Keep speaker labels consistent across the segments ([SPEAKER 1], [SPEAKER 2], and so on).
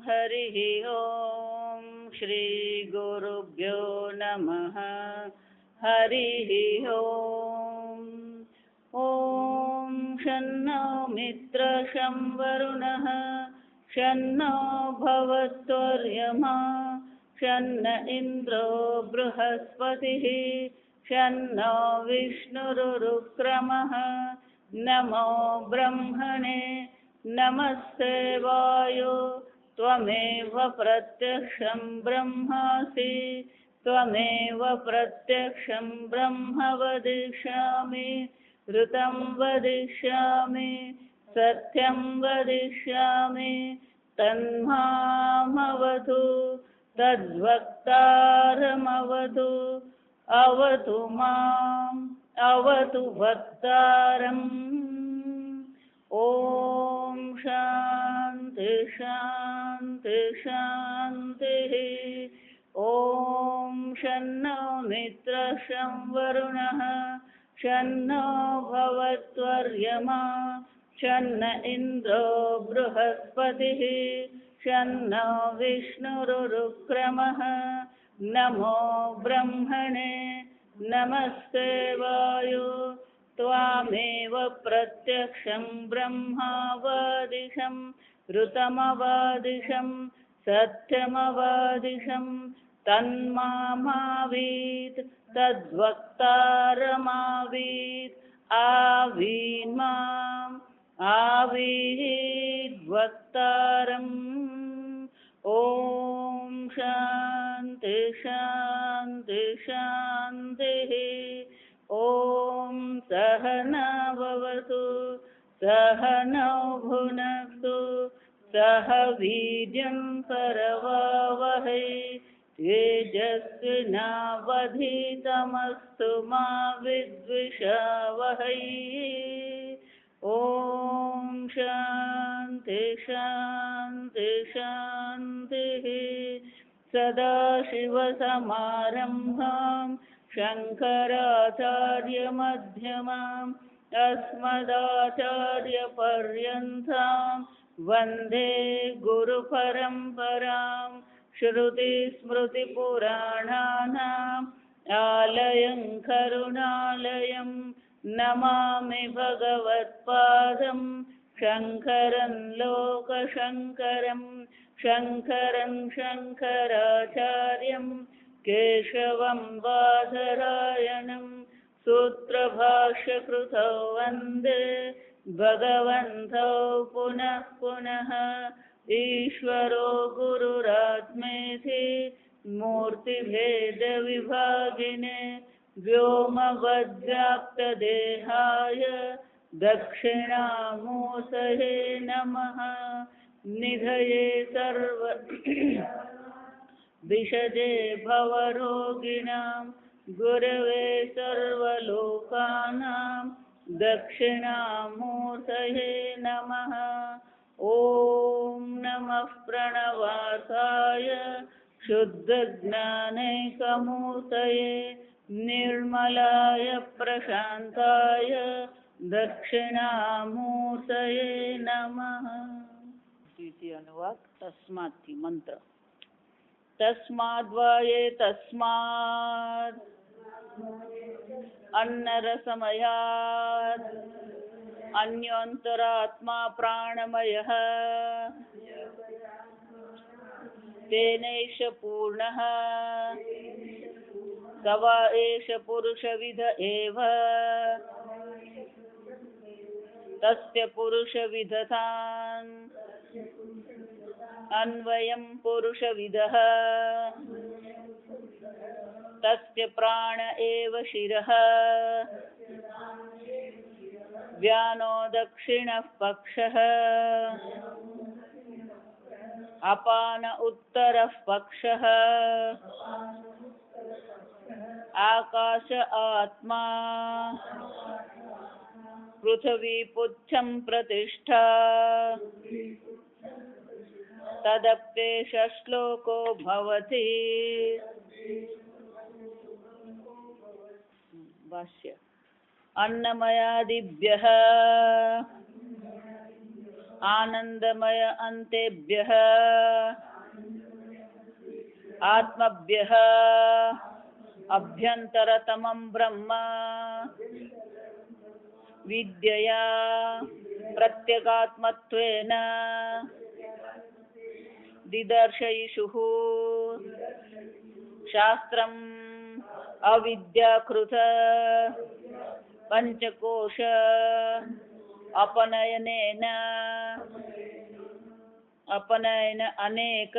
[SPEAKER 1] हरिः ॐ श्रीगुरुभ्यो नमः हरिः ॐ ॐ शन्नो मित्रशं वरुणः शन्नो भवत्वर्यमा शन्न इन्द्रो बृहस्पतिः शन्नो विष्णुरुक्रमः नमो ब्रह्मणे नमस्ते वायो त्वमेव प्रत्यक्षं ब्रह्मासि त्वमेव प्रत्यक्षं ब्रह्म वदिष्यामि ऋतं वदिष्यामि सत्यं वदिष्यामि तन्मामवतु तद्वक्तारमवतु अवतु माम् अवतु वक्तारम् ॐ शान्ति शान्ति शान्तिः ॐ शन्नो मित्रशं वरुणः शन्नो भवत्वर्यमा शन्न इन्द्रो बृहस्पतिः शन्नो विष्णुरुक्रमः नमो ब्रह्मणे नमस्ते वायो त्वामेव प्रत्यक्षं ब्रह्मावादिशं ऋतमवादिशं सत्यमवादिशं तन्मामावीत् तद्वक्तारमावीत् आवीन्माम् आवीद्वक्तारम् ॐ शान्ति शान्ति शान्तिः ॐ सहना भवतु सहनौ भुनक्तु सह वीर्यं करवावहै तेजस्विनावधीतमस्तु मा विद्विषावहै ॐ शान्ति शान्ति शान्तिः सदाशिवसमारम्भां शङ्कराचार्यमध्यमाम् अस्मदाचार्यपर्यन्तां वन्दे गुरुपरम्परां श्रुतिस्मृतिपुराणानाम् आलयं करुणालयं नमामि भगवत्पादं शङ्करं लोकशङ्करं शङ्करं शङ्कराचार्यं केशवं बादरायणं सूत्रभाष्यकृतौ वन्दे भगवन्तौ पुनः पुनः ईश्वरो गुरुरात्मेति मूर्तिभेदविभागिने व्योमवद्व्याप्तदेहाय दक्षिणामूर्तये नमः निधये सर्व विशदे भवरोगिणां गुरवे सर्वलोकानां दक्षिणामूर्तये नमः ॐ नमः प्रणवासाय शुद्धज्ञानैकमूर्तये निर्मलाय प्रशान्ताय दक्षिणामूर्तये नमः। द्वितीय अनुवाद तस्मात् की मंत्र तस्माद्वाये तस्मात् अन्नरसमयात् अन्योन्तरात्मा प्राणमयः तेनैष पूर्णः स वा एष पुरुषविद एव तस्य पुरुषविदतान् अन्वयं पुरुषविदः तस्य प्राण एव शिरः व्यानो दक्षिणः पक्षः अपान उत्तरः पक्षः आकाश आत्मा पृथ्वी पुच्छं प्रतिष्ठा तदप्येष श्लोको भवति। भाष्य अन्नमयादिभ्यः आनंदमय अंतेभ्यः आत्मभ्यः अभ्यन्तरतमं ब्रह्म विद्यया प्रत्यगात्मत्वेन दिदर्शयिषुः शास्त्रम् अविद्याकृत पंचकोश अपनयन अनेक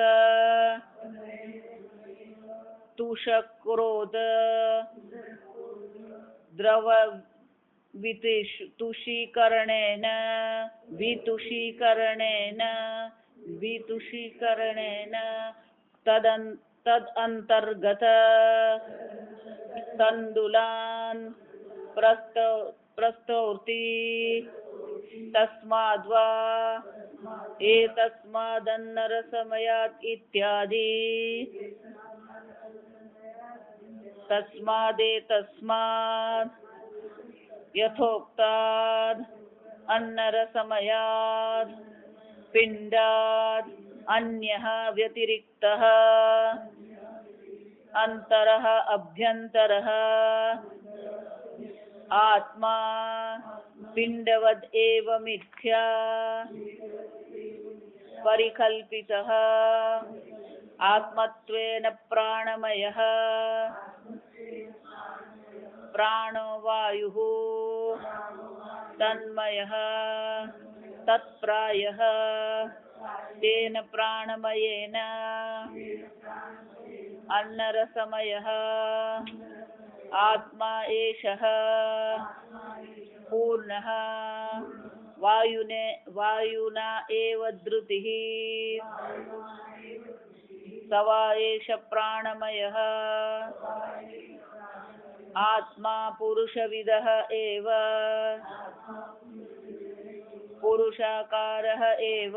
[SPEAKER 1] तुषक्रोध द्रव वितुषीकरणेन तदंतर्गत तंडुलान प्रस्तौति तस्माद्वा एतस्मादन्नरसमयात् इत्यादि तस्मादेतस्माद् यथोक्ताद् अन्नरसमयात् पिण्डाद् अन्यः व्यतिरिक्तः अंतरः अभ्यन्तरः आत्मा पिण्डवद् एव मिथ्या परिकल्पितः आत्मत्वेन प्राणमयः प्राणो वायुः तन्मयः तत्प्रायः तेन प्राणमयेन अन्नरसमयः आत्मा एषः पूर्णः वायुना एव धृतिः स वा एष प्राणमयः आत्मा पुरुषविदः एव पुरुषाकारः एव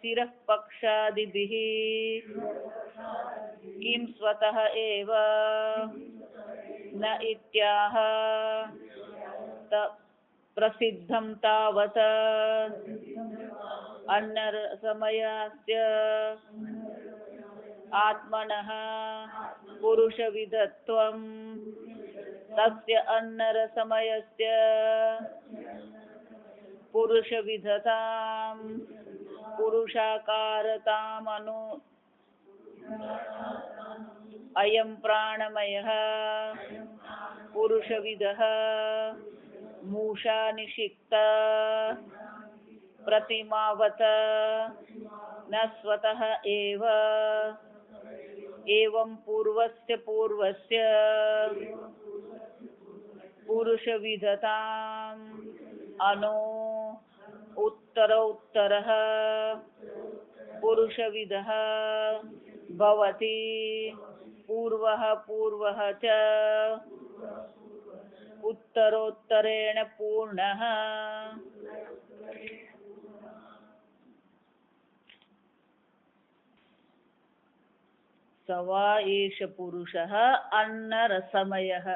[SPEAKER 1] शिरः पक्षादिभिः किं स्वतः एव न इत्याह प्रसिद्धं तावत् अन्नरसमयस्य आत्मनः पुरुषविदत्वं तस्य अन्नरसमयस्य पुरुषविधतां पुरुषाकारतामनु अयं प्राणमयः पुरुषविदः मूषा निषिक्त प्रतिमावत न स्वतः एव एवं पूर्वस्य पुरुषविधताम् अनो उत्तरः पुरुषविदः भवति पूर्वः च उत्तरोत्तरेण पूर्णः स वा एष पुरुषः अन्नरसमयः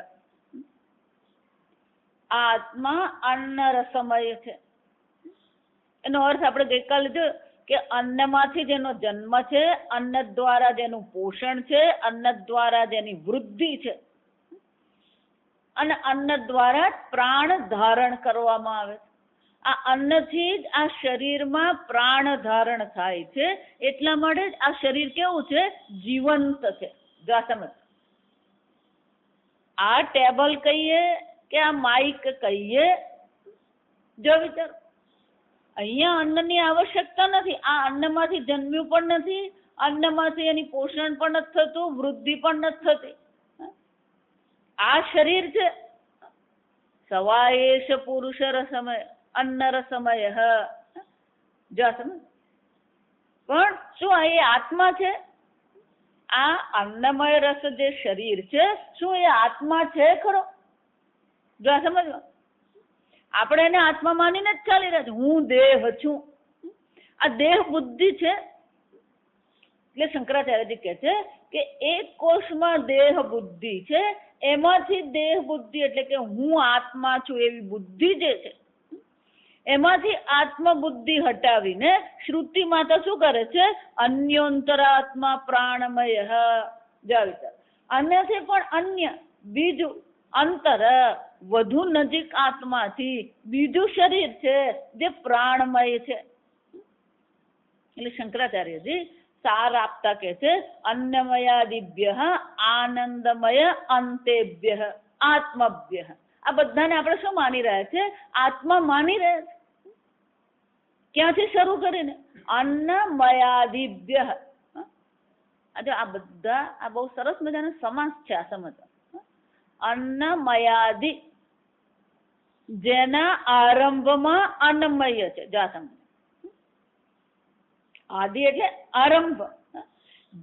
[SPEAKER 1] આત્મા અન્નરસમય છે. એનો અર્થ આપણે ગઈકાલે જોયો કે અન્નમાંથી જેનો જન્મ છે, અન્ન દ્વારા જેનું પોષણ છે, અન્ન દ્વારા જેની વૃદ્ધિ છે અને અન્ન દ્વારા પ્રાણ ધારણ કરવામાં આવે છે. આ અન્નથી જ આ શરીરમાં પ્રાણ ધારણ થાય છે. એટલા માટે જ આ શરીર કેવું છે? જીવંત છે. જો આ સમજ. આ ટેબલ કહીએ કે આ માઇક કહીએ, જો વિચાર, અહીંયા અન્નની આવશ્યકતા નથી. આ અન્નમાંથી જન્મ્યું પણ નથી, અન્નમાંથી એની પોષણ પણ નથી થતું, વૃદ્ધિ પણ નથી થતી. આ શરીર છે. સવાયેશ પુરુષ રસમય અન્નરસમય. જો સમજ. પણ શું એ આત્મા છે? આ અન્નમય રસ જે શરીર છે, શું એ આત્મા છે ખરો? જો સમજવા, આપણે એને આત્મા માનીને જ ચાલી રહ્યા છે. હું દેહ છું. આ દેહ બુદ્ધિ છે. એટલે શંકરાચાર્યજી કહે છે કે એક કોષમાં દેહ બુદ્ધિ છે, એમાંથી દેહ બુદ્ધિ એટલે કે હું આત્મા છું એવી બુદ્ધિ જે છે એમાંથી આત્મબુદ્ધિ હટાવીને શ્રુતિ માતા શું કરે છે? અન્યોંતરાત્મા પ્રાણમય. અન્યથી પણ અન્ય, બીજું અંતર, વધુ નજીક આત્માથી બીજું શરીર છે જે પ્રાણમય છે. એટલે શંકરાચાર્યજી સાર આપતા કે છે અન્નમયાદિભ્ય આનંદમય અંતેભ્ય આત્મભ્ય. આ બધાને આપણે શું માની રહ્યા છે? આત્મા માની રહ્યા છે. ક્યાંથી શરૂ કરીને? અન્નમયાદિભ્ય. આ બધા આ બહુ સરસ મજાનો સમાસ છે. આ સમજ અન્નમયાદિ, જેના આરંભમાં અન્નમય છે. જા સમજ, આદિ એટલે આરંભ,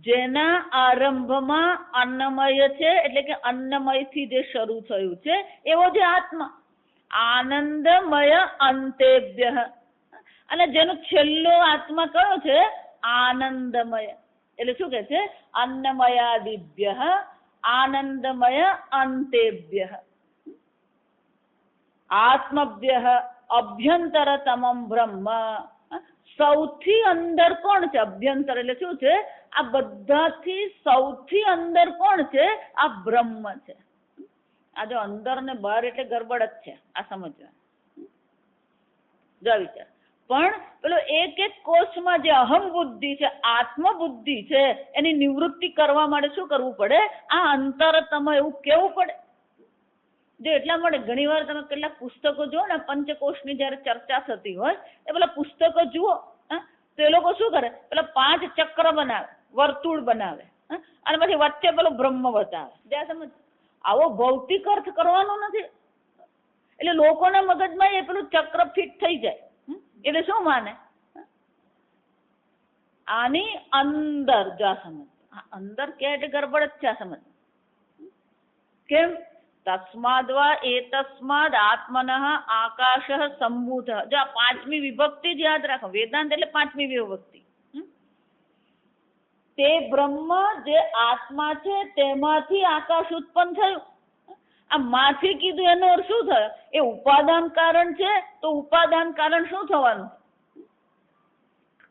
[SPEAKER 1] જેના આરંભમાં અન્નમય છે એટલે કે અન્નમયથી જે શરૂ થયું છે એવો જે આત્મા. આનંદમય અંતેભ્ય, અને જેનો છેલ્લો આત્મા કયો છે? આનંદમય. એટલે શું કે છે? અન્નમયાદિભ્ય આનંદમય અંતેભ્ય આત્મભ્ય અભ્યંતરતમમ બ્રહ્મ. સૌથી અંદર કોણ છે? અભ્યંતર એટલે શું છે? આ બધાથી સૌથી અંદર કોણ છે? આ બ્રહ્મ છે. આ જો અંદર ને બહાર એટલે ગરબડ જ છે. આ સમજવા જો વિચાર. પણ પેલો એક એક કોષમાં જે અહમ બુદ્ધિ છે, આત્મબુદ્ધિ છે, એની નિવૃત્તિ કરવા માટે શું કરવું પડે? આ અંતરતમ એવું કેવું પડે. જો એટલા માટે ઘણી વાર તમે કેટલાક પુસ્તકો જુઓ ને, પંચકોશની જયારે ચર્ચા થતી હોય એ પેલા પુસ્તકો જુઓ તો એ લોકો શું કરે? પેલા 5 ચક્ર બનાવે, વર્તુળ બનાવે, અને પછી વચ્ચે પેલો બ્રહ્મ બતાવે. જ્યાં સમજ આવો ભૌતિક અર્થ કરવાનો નથી. એટલે લોકોના મગજમાં એ પેલું ચક્ર ફિટ થઈ જાય. એટલે શું માને? આની અંદર જા સમજ. અંદર ક્યાં એટલે ગરબડ જ છે. આ સમજ કેમ? તસ્માદવા એતસ્માદ આત્મનઃ આકાશ સંભૂત. જો આ 5મી વિભક્તિ જ યાદ રાખો. વેદાંત એટલે 5મી વિભક્તિ. તે બ્રહ્મ જે આત્મા છે તેમાંથી આકાશ ઉત્પન્ન થયું. આ માંથી કીધું એનો અર્થ શું થયો? એ ઉપાદાન કારણ છે. તો ઉપાદાન કારણ શું થવાનું?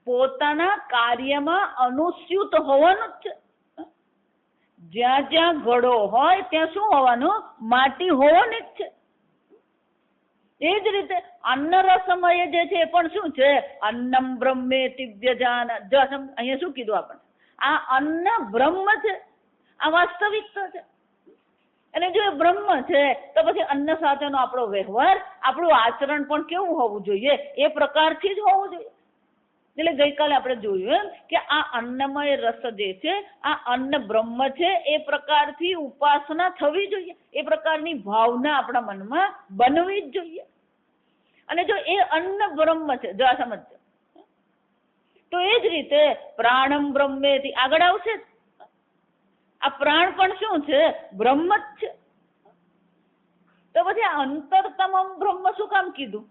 [SPEAKER 1] પોતાના કાર્યમાં અનુસ્યુત હોવાનું જ છે. જ્યાં જ્યાં ઘડો હોય ત્યાં શું હોવાનું? માટી હોવાની જ છે. એ જ રીતે અન્નરસમય જે છે એ પણ શું છે? અન્નમ બ્રહ્મેતિ વ્યજાન. અહીંયા શું કીધું આપણે? આ અન્ન બ્રહ્મ છે. આ વાસ્તવિકતા છે. અને જો એ બ્રહ્મ છે તો પછી અન્ન સાથેનો આપણો વ્યવહાર, આપણું આચરણ પણ કેવું હોવું જોઈએ? એ પ્રકારથી જ હોવું જોઈએ. એટલે ગઈકાલે આપણે જોયું કે આ અન્નમય રસ જે છે, આ અન્ન બ્રહ્મ છે, એ પ્રકારથી ઉપાસના થવી જોઈએ. એ પ્રકારની ભાવના આપણા મનમાં બનવી જ જોઈએ. અને જો એ અન્ન બ્રહ્મ છે, જો આ સમજજો, તો એ જ રીતે પ્રાણમ બ્રહ્મેથી આગળ આવશે. આ પ્રાણ પણ શું છે? બ્રહ્મ જ છે. તો પછી આ અંતરતમ બ્રહ્મ શું કામ કીધું?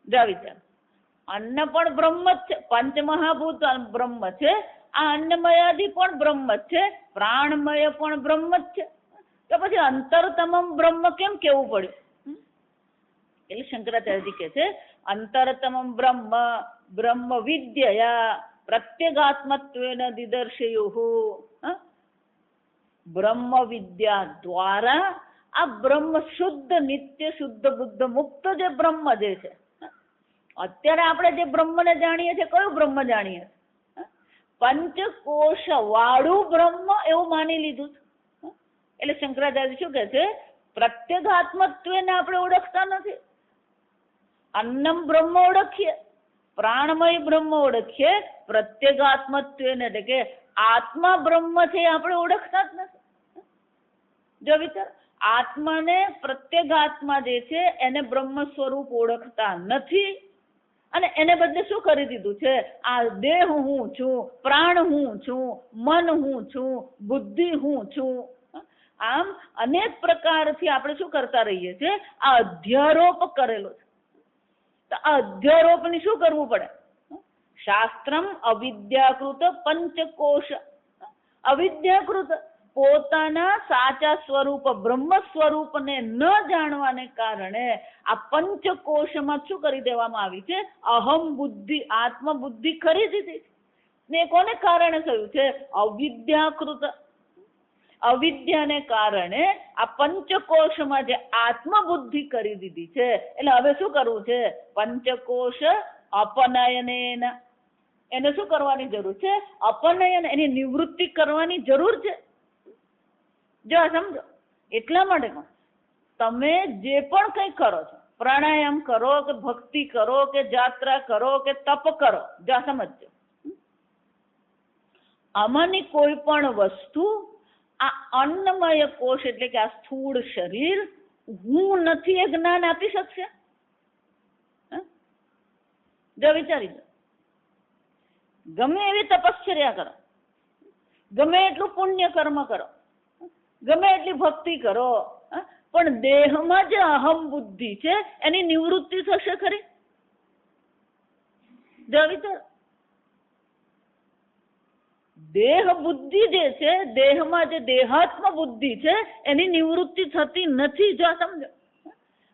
[SPEAKER 1] જા વિચાર. અન્ન પણ બ્રહ્મ જ છે. પંચમહાભૂત બ્રહ્મ છે. આ અન્નમયાદિ પણ બ્રહ્મ જ છે. પ્રાણમય પણ બ્રહ્મ જ છે. તો પછી અંતરતમ બ્રહ્મ કેમ કેવું પડ્યું? એટલે શંકરાચાર્યજી કહે છે અંતરતમ બ્રહ્મ બ્રહ્મ વિદ્યયા પ્રત્યેગાત્મત્વેન દિદર્શયુઃ. બ્રહ્મ વિદ્યા દ્વારા આ બ્રહ્મ શુદ્ધ નિત્ય શુદ્ધ બુદ્ધ મુક્ત જે બ્રહ્મ જે છે, અત્યારે આપણે જે બ્રહ્મને જાણીએ છીએ, કયું બ્રહ્મ જાણીએ? પંચકોશ વાળું બ્રહ્મ એવું માની લીધું. એટલે શંકરાચાર્ય શું કે છે? પ્રત્યેગાત્મત્વેને આપણે ઓળખતા નથી. અન્નમ બ્રહ્મ ઓળખીએ, પ્રાણમય બ્રહ્મ ઓળખીએ, પ્રત્યેગાત્મત્વેને એટલે કે આત્મા બ્રહ્મ છે આપણે ઓળખતા જ નથી. જો વિચાર, આત્માને પ્રત્યેગાત્મા જે છે એને બ્રહ્મ સ્વરૂપ ઓળખતા નથી. અને એને બદલે શું કરી દીધું છે? આ દેહ હું છું, પ્રાણ હું છું, મન હું છું, બુદ્ધિ હું છું. આમ અનેક પ્રકારથી આપણે શું કરતા રહીએ છીએ? આ અધ્યારોપ કરેલો છે. તો આ અધ્યારોપની શું કરવું પડે? શાસ્ત્રમ અવિદ્યાકૃત પંચકોશ. અવિદ્યાકૃત પોતાના સાચા સ્વરૂપ બ્રહ્મ સ્વરૂપને ન જાણવાને કારણે આ પંચકોશમાં શું કરી દેવામાં આવી છે? અહમ બુદ્ધિ, આત્મબુદ્ધિ કરી દીધી. ને કોને કારણે થયું છે? અવિદ્યાકૃત. અવિદ્યાને કારણે આ પંચકોશમાં જે આત્મબુદ્ધિ કરી દીધી છે. એટલે હવે શું કરવું છે? પંચકોશ અપનયનેન, એને શું કરવાની જરૂર છે? અપનયન, એની નિવૃત્તિ કરવાની જરૂર છે. જો સમજો, એટલા માટે તમે જે પણ કંઈ કરો છો, પ્રાણાયામ કરો કે ભક્તિ કરો કે જાત્રા કરો કે તપ કરો, જો સમજો, આમાંની કોઈ પણ વસ્તુ આ અન્નમય કોષ એટલે કે આ સ્થૂળ શરીર હું નથી એ જ્ઞાન આપી શકશે? જો વિચારી દો, ગમે એવી તપશ્ચર્યા કરો, ગમે એટલું પુણ્ય કર્મ કરો, ગમે એટલી ભક્તિ કરો, પણ દેહમાં જે અહમ બુદ્ધિ છે એની નિવૃત્તિ થશે ખરી? જો વિચાર, દેહ બુદ્ધિ જે છે, દેહમાં જે દેહાત્મ બુદ્ધિ છે એની નિવૃત્તિ થતી નથી. જો સમજો,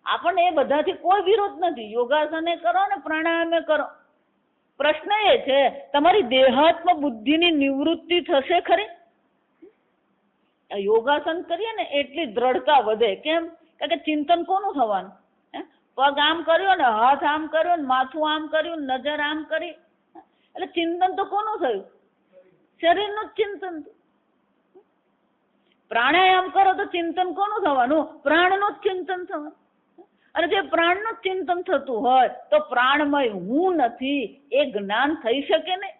[SPEAKER 1] આપણને એ બધાથી કોઈ વિરોધ નથી. યોગાસને કરો ને પ્રાણાયામે કરો, પ્રશ્ન એ છે તમારી દેહાત્મ બુદ્ધિની નિવૃત્તિ થશે ખરી? યોગાસન કરીએ ને એટલી દ્રઢતા વધે. કેમ? કારણ કે ચિંતન કોનું થવાનું? પગ આમ કર્યો ને, હાથ આમ કર્યો ને, માથું આમ કર્યું, નજર આમ કરી, એટલે ચિંતન તો કોનું થયું? શરીરનું જ ચિંતન. પ્રાણાયામ કરો તો ચિંતન કોનું થવાનું? પ્રાણનું જ ચિંતન થવાનું. અને જે પ્રાણનું જ ચિંતન થતું હોય તો પ્રાણમય હું નથી એ જ્ઞાન થઈ શકે ને.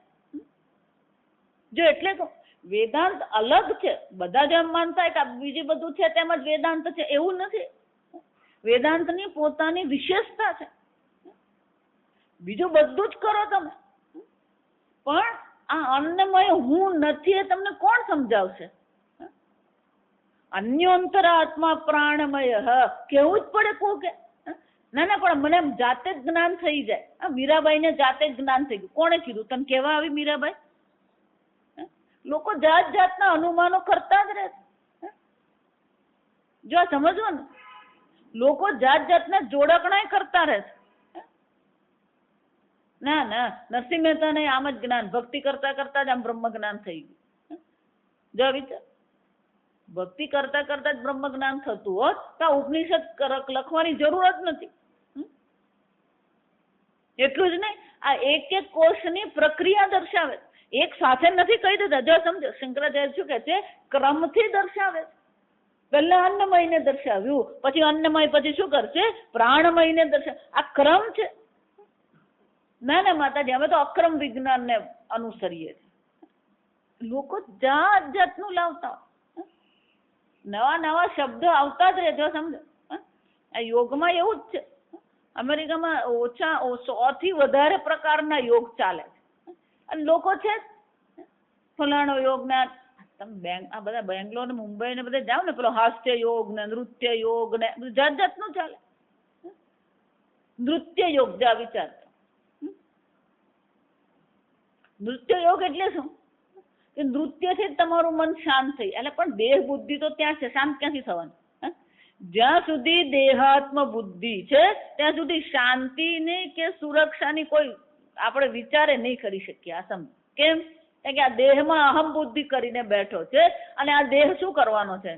[SPEAKER 1] જો એટલે તો વેદાંત અલગ છે. બધા જેમ માનતા હોય કે બીજું બધું છે તેમ જ વેદાંત છે, એવું નથી. વેદાંતની પોતાની વિશેષતા છે. બીજું બધું જ કરો તમે, પણ આ અન્નમય હું નથી એ તમને કોણ સમજાવશે? અન્યોંતરાત્મા પ્રાણમય કેવું જ પડે કોકે? ના ના, પણ મને જાતે જ જ્ઞાન થઈ જાય. મીરાબાઈ ને જાતે જ જ્ઞાન થઈ ગયું. કોણે કીધું? તને કેવા આવી મીરાબાઈ? લોકો જાત જાતના અનુમાનો કરતા જ રહે. જો સમજો ને, લોકો જાત જાતના જોડકણા કરતા રહે. ના ના, નરસિંહ મહેતા ને આમ જ જ્ઞાન, ભક્તિ કરતા કરતા જ આમ બ્રહ્મ જ્ઞાન થઈ ગયું. જો વિચાર, ભક્તિ કરતા કરતા જ બ્રહ્મ જ્ઞાન થતું હોત તો ઉપનિષદ લખવાની જરૂર જ નથી. એટલું જ નહીં, આ એક એક કોષની પ્રક્રિયા દર્શાવે. એક સાથે નથી કહી દેતા. જો સમજો, શંકરાચાર્ય શું કહે છે? ક્રમથી દર્શાવે. પહેલા અન્નમયને દર્શાવ્યું, પછી અન્નમય, પછી શું કરશે? પ્રાણમયને દર્શાવે. આ ક્રમ છે. ના ના માતાજી, અમે તો અક્રમ વિજ્ઞાનને અનુસરીએ છીએ. લોકો જાત જાતનું લાવતા, નવા નવા શબ્દો આવતા જ રહે. જો સમજો, આ યોગમાં એવું જ છે. અમેરિકામાં ઓછા 100 થી વધારે પ્રકારના યોગ ચાલે છે. અને લોકો છે ફલાણો યોગ ના, તમે આ બધા બેંગ્લોર ને મુંબઈ ને બધે જાઓ ને, પેલો હાસ્ય યોગ ને નૃત્ય યોગ ને જાત જાતનું ચાલે. નૃત્ય યોગ, જા વિચાર, નૃત્ય યોગ એટલે શું? કે નૃત્યથી તમારું મન શાંત થઈ. એટલે પણ દેહ બુદ્ધિ તો ત્યાં છે, શાંત ક્યાંથી થવાનું? જ્યાં સુધી દેહાત્મ બુદ્ધિ છે ત્યાં સુધી શાંતિની કે સુરક્ષાની કોઈ આપણે વિચારે નહીં કરી શકીએ. આ સમજ કેમ? કે આ દેહમાં અહમ બુદ્ધિ કરીને બેઠો છે, અને આ દેહ શું કરવાનો છે?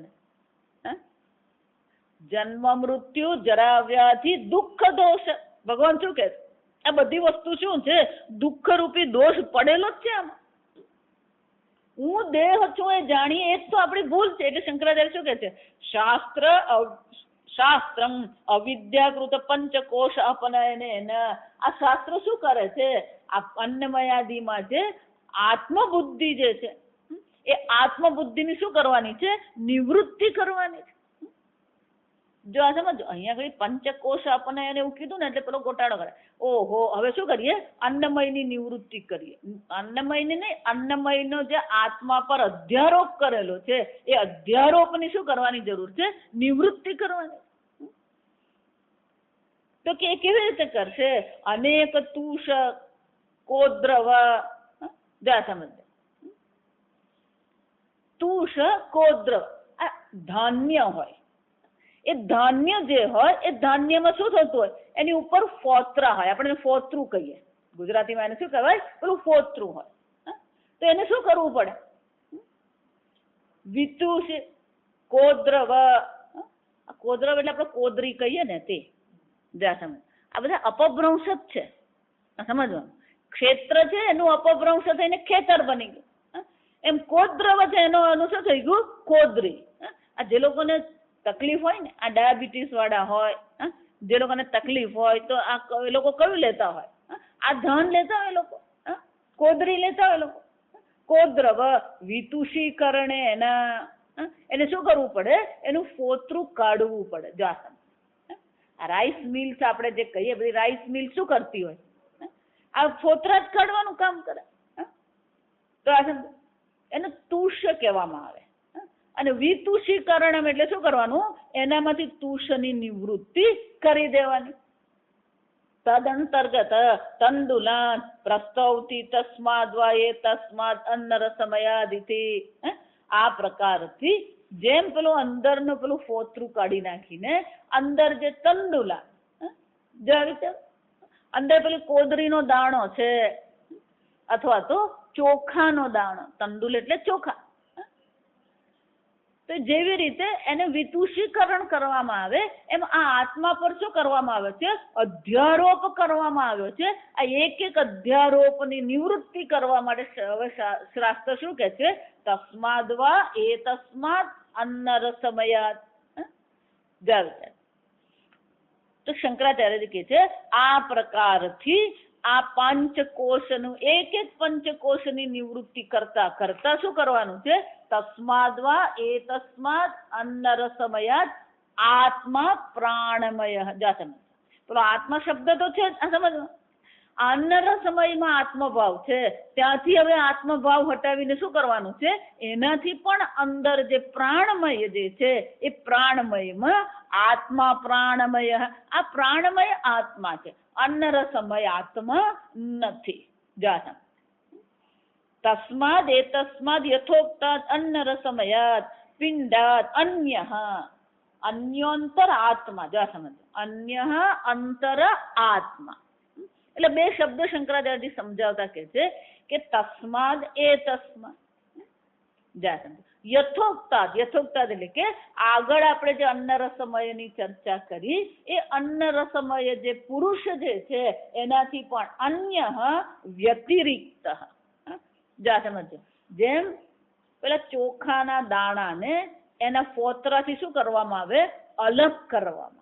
[SPEAKER 1] જન્મ મૃત્યુ જરા વ્યાધિ દુઃખ દોષ. ભગવાન શું કહે છે? આ બધી વસ્તુ શું છે? દુઃખ રૂપી દોષ પડેલો જ છે આમાં. હું દેહ છું એ જાણીએ એ જ તો આપણી ભૂલ છે. એટલે શંકરાચાર્ય શું કહે છે? શાસ્ત્રમ અવિદ્યાકૃત પંચકોશ અપનયનેન. આ શાસ્ત્ર શું કરે છે? આ અન્નમયાદિમાં જે આત્મબુદ્ધિ જે છે એ આત્મબુદ્ધિની શું કરવાની છે? નિવૃત્તિ કરવાની છે. જો આ સમજો, અહીંયા કઈ પંચકોશ અપનયન એવું કીધું ને એટલે પેલો ગોટાળો કરે. ઓહો, હવે શું કરીએ? અન્નમયની નિવૃત્તિ કરીએ. અન્નમયની નહીં, અન્નમયનો જે આત્મા પર અધ્યારોપ કરેલો છે એ અધ્યારોપની શું કરવાની જરૂર છે? નિવૃત્તિ કરવાની. તો કે કેવી રીતે કરશે? અનેક તુષ કોદ્રવ. જા સમજ, તુષ કોદ્રવ, આ ધાન્ય હોય, એ ધાન્ય જે હોય એ ધાન્યમાં શું થતું હોય, એની ઉપર ફોતરા હોય, આપણે ફોતરું કહીએ ગુજરાતીમાં, એને શું કહેવાય, પેલું ફોતરું હોય. તો એને શું કરવું પડે, વિતુષ કોદ્રવ, કોદ્રવ એટલે આપણે કોદરી કહીએ ને તે, સમજ, આ બધા અપભ્રંશ જ છે, સમજવાનું. ક્ષેત્ર છે એનું અપભ્રંશ થઈને ખેતર બની ગયું, એમ કોદ્રવ છે એનું શું થઈ ગયું, કોદરી. આ જે લોકોને તકલીફ હોય ને, આ ડાયાબિટીસ વાળા હોય, જે લોકોને તકલીફ હોય તો આ એ લોકો કયું લેતા હોય, આ ધાન લેતા હોય લોકો, કોદરી લેતા હોય લોકો. કોદ્રવ વિતુષીકરણે એના, એને શું કરવું પડે, એનું ફોતરું કાઢવું પડે. જો આ રાઈસ મિલ્સ આપણે જે કહીએ, બધી રાઈસ મિલ શું કરતી હોય, આ ફોતરા જ કાઢવાનું કામ કરે. તો આ એને તુષ્ય કહેવામાં આવે. અને વિતુષીકરણ એટલે શું કરવાનું, એનામાંથી તુષની નિવૃત્તિ કરી દેવાની. તદંતર્ગત તંડુલાન પ્રસ્તૌતી તસ્માદ વા એ તસ્માદ અન્નરસમયાદિતિ. આ પ્રકારથી જેમ પેલું અંદરનું પેલું ફોતરું કાઢી નાખીને અંદર જે તંડુલા, જે રીતે અંદર પેલી કોદરીનો દાણો છે અથવા તો ચોખાનો દાણો, તંડુલ એટલે ચોખા, તો જેવી રીતે એને વિતુષીકરણ કરવામાં આવે એમ આ આત્મા પર શું કરવામાં આવે છે, અધ્યારોપ કરવામાં આવ્યો છે. આ એક એક અધ્યારોપની નિવૃત્તિ કરવા માટે હવે શાસ્ત્ર શું કહે છે, તસ્માદ વા એ તસ્માદ અન્નરસમયાદ. તો શંકરાચાર્ય કહે છે આ પ્રકારથી આ પંચકોશનું એક એક પંચકોશની નિવૃત્તિ કરતા કરતા શું કરવાનું છે, તસ્માદ વા એ તસ્માદ અન્નરસમયાદ આત્મા પ્રાણમય. જાતમ પેલો આત્મા શબ્દ તો છે જ, આ સમજ. અન્નરસમયમાં આત્મભાવ છે, ત્યાંથી હવે આત્મભાવ હટાવીને શું કરવાનું છે, એનાથી પણ અંદર જે પ્રાણમય જે છે એ પ્રાણમયમાં આત્મા પ્રાણમય, આ પ્રાણમય આત્મા છે, અન્નરસમય આત્મા નથી. જાતમ તસ્માદ એ તસ્માદ યથોક્તાદ અન્નરસમયાદ પિંડાદ અન્ય અન્યોંતર આત્મા. જા સમજ, અન્ય અંતર આત્મા એટલે બે શબ્દો શંકરાચાર્યજી સમજાવતા કે છે કે તસ્માદ એ તસ્માદ. જા સમજ, યથોક્તાદ, યથોક્તાદ એટલે કે આગળ આપણે જે અન્નરસમયની ચર્ચા કરી એ અન્નરસમય જે પુરુષ જે છે એનાથી પણ અન્ય વ્યતિરિક્ત. જા સમજો, જેમ પેલા ચોખાના દાણાને એના ફોતરાથી શું કરવામાં આવે, અલગ કરવામાં.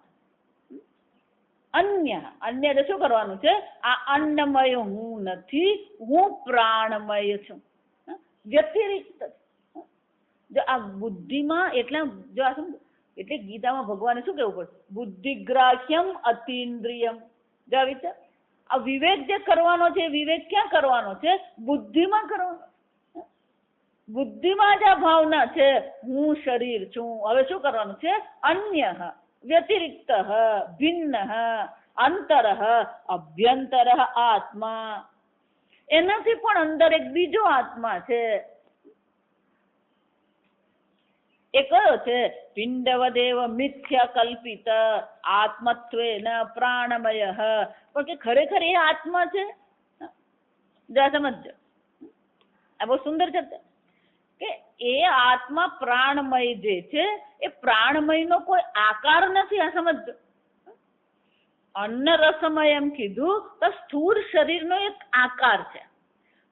[SPEAKER 1] અન્ય એટલે શું કરવાનું છે, આ અન્નમય હું નથી, હું પ્રાણમય છું, વ્યતિરિક્ત. જો આ બુદ્ધિમાં એટલા જો આ સમજો, એટલે ગીતામાં ભગવાને શું કહેવું પડે, બુદ્ધિગ્રાહ્યમ અતીન્દ્રિયમ. જો વિચાર, આ વિવેક જે કરવાનો છે, વિવેક ક્યાં કરવાનો છે, બુદ્ધિમાં કરવાનો. બુદ્ધિમાં જ આ ભાવના છે હું શરીર છું. હવે શું કરવાનું છે, અન્ય વ્યતિરિક્ત ભિન્ન અંતર અભ્યંતર આત્મા, એનાથી પણ અંદર એક બીજો આત્મા છે. એ કયો છે, પિંડવદેવ મિથ્યા કલ્પિત આત્મત્વેન પ્રાણમય. પણ કે ખરેખર એ આત્મા છે. જા સમજો, આ બહુ સુંદર છે કે એ આત્મા પ્રાણમય જે છે એ પ્રાણમય નો કોઈ આકાર નથી. આ સમજો, અન્નરસમય એમ કીધું તો સ્થૂળ શરીરનો એક આકાર છે.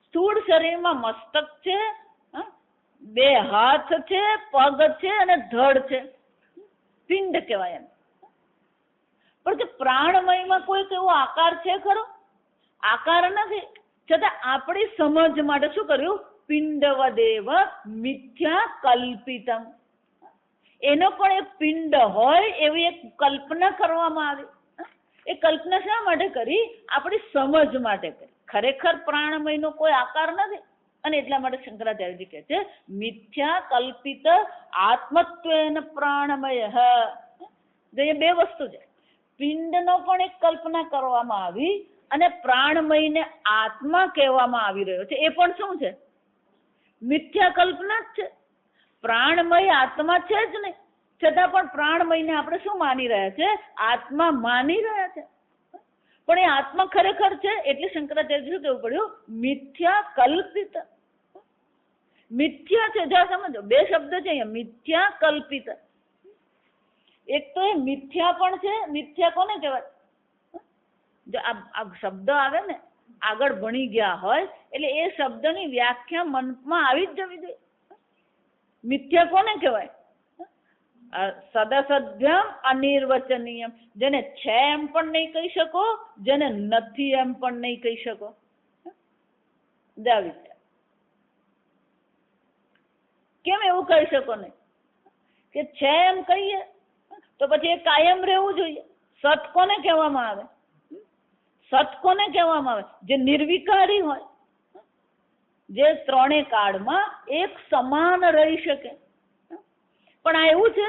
[SPEAKER 1] સ્થૂળ શરીરમાં મસ્તક છે, બે હાથ છે, પગ છે અને ધડ છે, પિંડ કહેવાય એમ. પણ કે પ્રાણમયમાં કોઈ એવો આકાર છે ખરો? આકાર નથી. છતાં આપણી સમજ માટે શું કર્યું, પિંડવદેવ મિથ્યા કલ્પિતમ. એનો પણ એક પિંડ હોય એવી એક કલ્પના કરવામાં આવી. એ કલ્પના શા માટે કરી, આપણી સમજ માટે કરી. ખરેખર પ્રાણમયનો કોઈ આકાર નથી. અને એટલા માટે શંકરાચાર્યજી કહે છે મિથ્યા કલ્પિત આત્મત્વેન પ્રાણમય. એ બે વસ્તુ છે, પિંડનો પણ એક કલ્પના કરવામાં આવી અને પ્રાણમયને આત્મા કહેવામાં આવી રહ્યો છે, એ પણ શું છે, મિથ્યા કલ્પના જ છે. પ્રાણમય આત્મા છે જ નહીં, છતાં પણ પ્રાણમયને આપણે શું માની રહ્યા છે? આત્મા માની રહ્યા છે. પણ એ આત્મા ખરેખર છે એટલે શંકરાચાર્ય શું કહેવું પડ્યું? મિથ્યા કલ્પિત. મિથ્યા છે, જો સમજો, બે શબ્દ છે અહીંયા, મિથ્યા કલ્પિત. એક તો એ મિથ્યા પણ છે. મિથ્યા કોને કહેવાય? જો આ શબ્દ આવે ને, આગળ ભણી ગયા હોય એટલે એ શબ્દની વ્યાખ્યા મનમાં આવી જ જવી જોઈએ. મિથ્યા કોને કહેવાય? સદસદ્યમ અનિર્વચનીયમ, જેને છે એમ પણ નહીં કહી શકો, જેને નથી એમ પણ નહીં કહી શકો. કેમ એવું કહી શકો નહીં? કે છે એમ કહીએ તો પછી એ કાયમ રહેવું જોઈએ. સત કોને કહેવામાં આવે? સત કોને કહેવામાં આવે? જે નિર્વિકારી હોય, જે ત્રણેય કાળમાં એક સમાન રહી શકે. પણ આ એવું છે,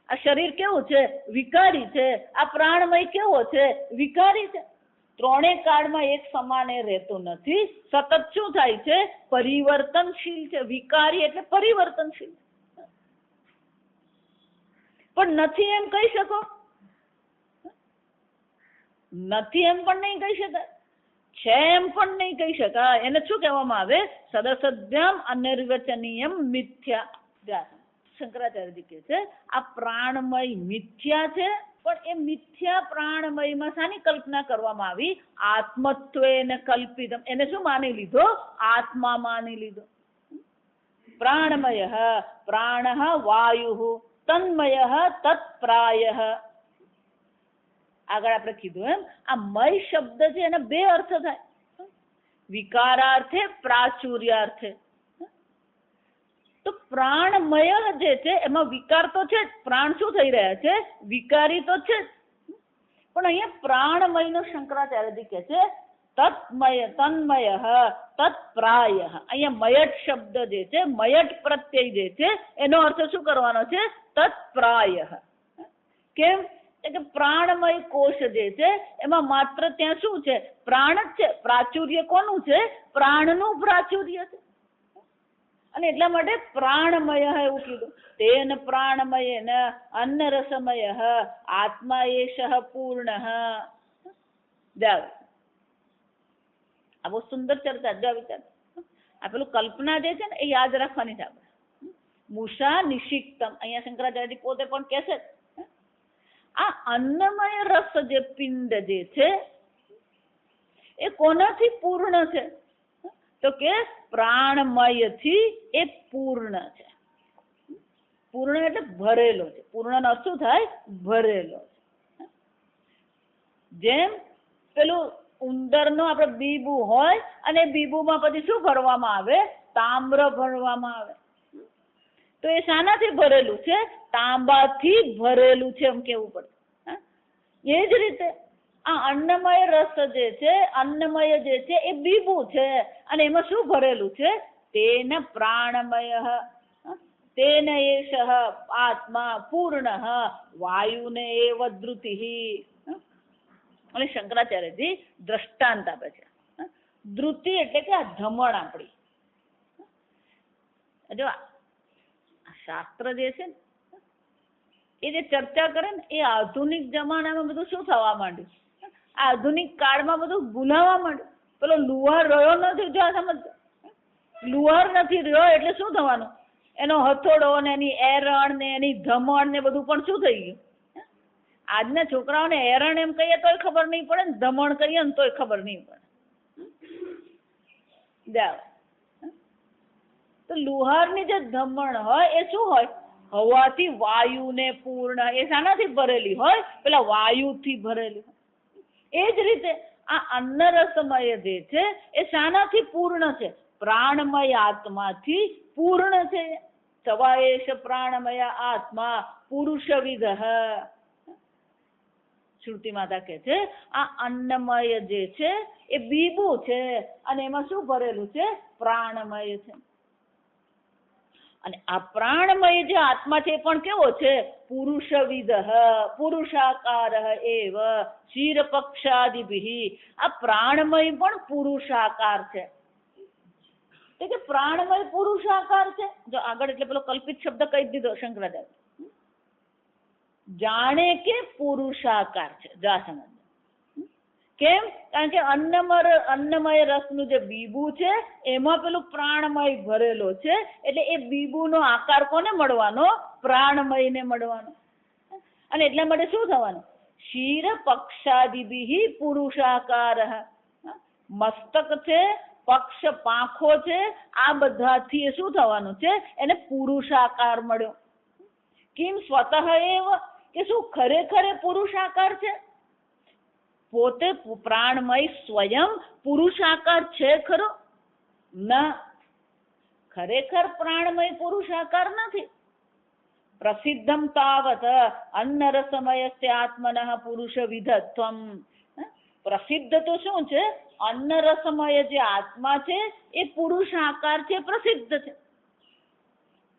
[SPEAKER 1] આ શરીર કેવું છે? વિકારી છે. આ પ્રાણમય કેવો છે? વિકારી છે. ત્રણેય કાળમાં એક સમાન એ રહેતો નથી. સતત શું થાય છે? પરિવર્તનશીલ છે. વિકારી એટલે પરિવર્તનશીલ. પણ નથી એમ કહી શકો? નથી એમ પણ નહીં કહી શકાય, છે એમ પણ નહીં કહી શકાય. એને શું કહેવામાં આવે? સદસદ્યમ અનિર્વચનીયમ મિથ્યા. શંકરાચાર્યજી કહે છે આ પ્રાણમય મિથ્યા છે, પણ એ મિથ્યા પ્રાણમયમાં શાની કલ્પના કરવામાં આવી? આત્મત્વેન કલ્પિતમ. એને શું માની લીધો? આત્મા માની લીધો. પ્રાણમય પ્રાણ વાયુ તન્મય તત્પ્રાય. આગળ આપણે કીધું એમ આ મય શબ્દ છે એના બે અર્થ થાય, વિકારાર્થે, પ્રાચુર્યાર્થે. તો પ્રાણમય જે છે એમાં વિકાર તો છે જ, પ્રાણ શું થઈ રહ્યા છે? વિકારી તો છે જ. પણ અહીંયા પ્રાણમય નો શંકરાચાર્યજી કહે છે તત્મય તન્મય તત્પ્રાય. અહીંયા મયટ શબ્દ જે છે, મયટ પ્રત્યય જે છે એનો અર્થ શું કરવાનો છે? તત્પ્રાય. કેમ કે પ્રાણમય કોષ જે છે એમાં માત્ર ત્યાં શું છે? પ્રાણ જ છે. પ્રાચુર્ય કોનું છે? પ્રાણનું પ્રાચુર્ય છે. અને એટલા માટે પ્રાણમય એવું કીધું. તેન પ્રાણમય અન્નરસમય આત્મા એષ પૂર્ણ. આ બહુ સુંદર ચર્ચા. વિચાર આ પેલું કલ્પના જે છે ને એ યાદ રાખવાની છે આપણે. મૂષા નિષિક્તમ. અહીંયા શંકરાચાર્યજી પોતે પણ કહે છે આ અન્નમય રસ જે પિંડ જે છે એ કોનાથી પૂર્ણ છે? તો કે પ્રાણમય થી એ પૂર્ણ છે. પૂર્ણ એટલે ભરેલો છે. પૂર્ણ નો અર્થ શું થાય? ભરેલો છે. જેમ પેલું ઉંદર નો આપણે બીબુ હોય અને બીબુમાં પછી શું ભરવામાં આવે? તામ્ર ભરવામાં આવે. તો એ શાનાથી ભરેલું છે? તાંબાથી ભરેલું છે એમ કેવું પડે. એ જ રીતે આ અન્નમય રસ જે છે, અન્નમય જે છે એ બીબુ છે અને એમાં શું ભરેલું છે? તેન પ્રાણમય તેન એષ આત્મા પૂર્ણ વાયુને એવ ધૃતિ. અને શંકરાચાર્યજી દ્રષ્ટાંત આપે છે. ધૃતિ એટલે કે આ ધમણ આપણી. જો શાસ્ત્ર જે છે ને એ જે ચર્ચા કરે ને એ આધુનિક જમાનામાં બધું શું થવા માંડ્યું? આધુનિક કાળમાં બધું ભૂલાવા માંડ્યું. પેલો લુહાર રહ્યો નથી. જો સમજ, લુહાર નથી રહ્યો એટલે શું થવાનું? એનો હથોડો ને એની એરણ ને એની ધમણ ને બધું પણ શું થઈ ગયું? આજના છોકરાઓને એરણ એમ કહીએ તોય ખબર નહીં પડે ને ધમણ કહીએ ને તોય ખબર નહીં પડે. તો લુહારની જે ધમણ હોય એ શું હોય? હવાથી વાયુને પૂર્ણ. એ શાનાથી ભરેલી હોય? પેલા વાયુથી ભરેલી હોય. એ જ રીતે આ અન્નરસમય જે છે એ શાનાથી પૂર્ણ છે? પ્રાણમય આત્માથી પૂર્ણ છે. સવાયેશ પ્રાણમય આત્મા પુરુષવિદ. શ્રુતિ માતા કહે છે આ અન્નમય જે છે એ બીબુ છે અને એમાં શું ભરેલું છે? પ્રાણમય છે. અને આ પ્રાણમય જે આત્મા છે એ પણ કેવો છે? પુરુષવિદ. પુરુષાકાર એવ ક્ષીરપક્ષાદિભિ. આ પ્રાણમય પણ પુરુષાકાર છે. તો કે પ્રાણમય પુરુષાકાર છે. જો આગળ એટલે પેલો કલ્પિત શબ્દ કહી દીધો શંકરાચાર્ય, જાણે કે પુરુષાકાર છે. જા સમજ. કેમ? કારણ કે અન્નમય રસનું જે બીબું છે એમાં પેલું પ્રાણમય ભરેલો છે, એટલે એ બીબુનો આકાર કોને મળવાનો? પ્રાણમયને મળવાનો. અને એટલા માટે શું થવાનું? શિર પક્ષાદિભિ પુરુષાકાર. મસ્તક છે, પક્ષ પાંખો છે, આ બધાથી શું થવાનું છે? એને પુરુષાકાર મળ્યો. કિમ સ્વતઃ એવ, કે શું ખરેખર પુરુષાકાર છે? પોતે પ્રાણમય સ્વયં પુરુષાકાર છે ખરો? ના, ખરેખર પ્રાણમય પુરુષાકાર નથી. પ્રસિદ્ધમ તાવત અન્નરસમયસ્ય આત્મનઃ પુરુષ વિધત્વમ. પ્રસિદ્ધ તો શું છે? અન્નરસમય જે આત્મા છે એ પુરુષાકાર છે, પ્રસિદ્ધ છે.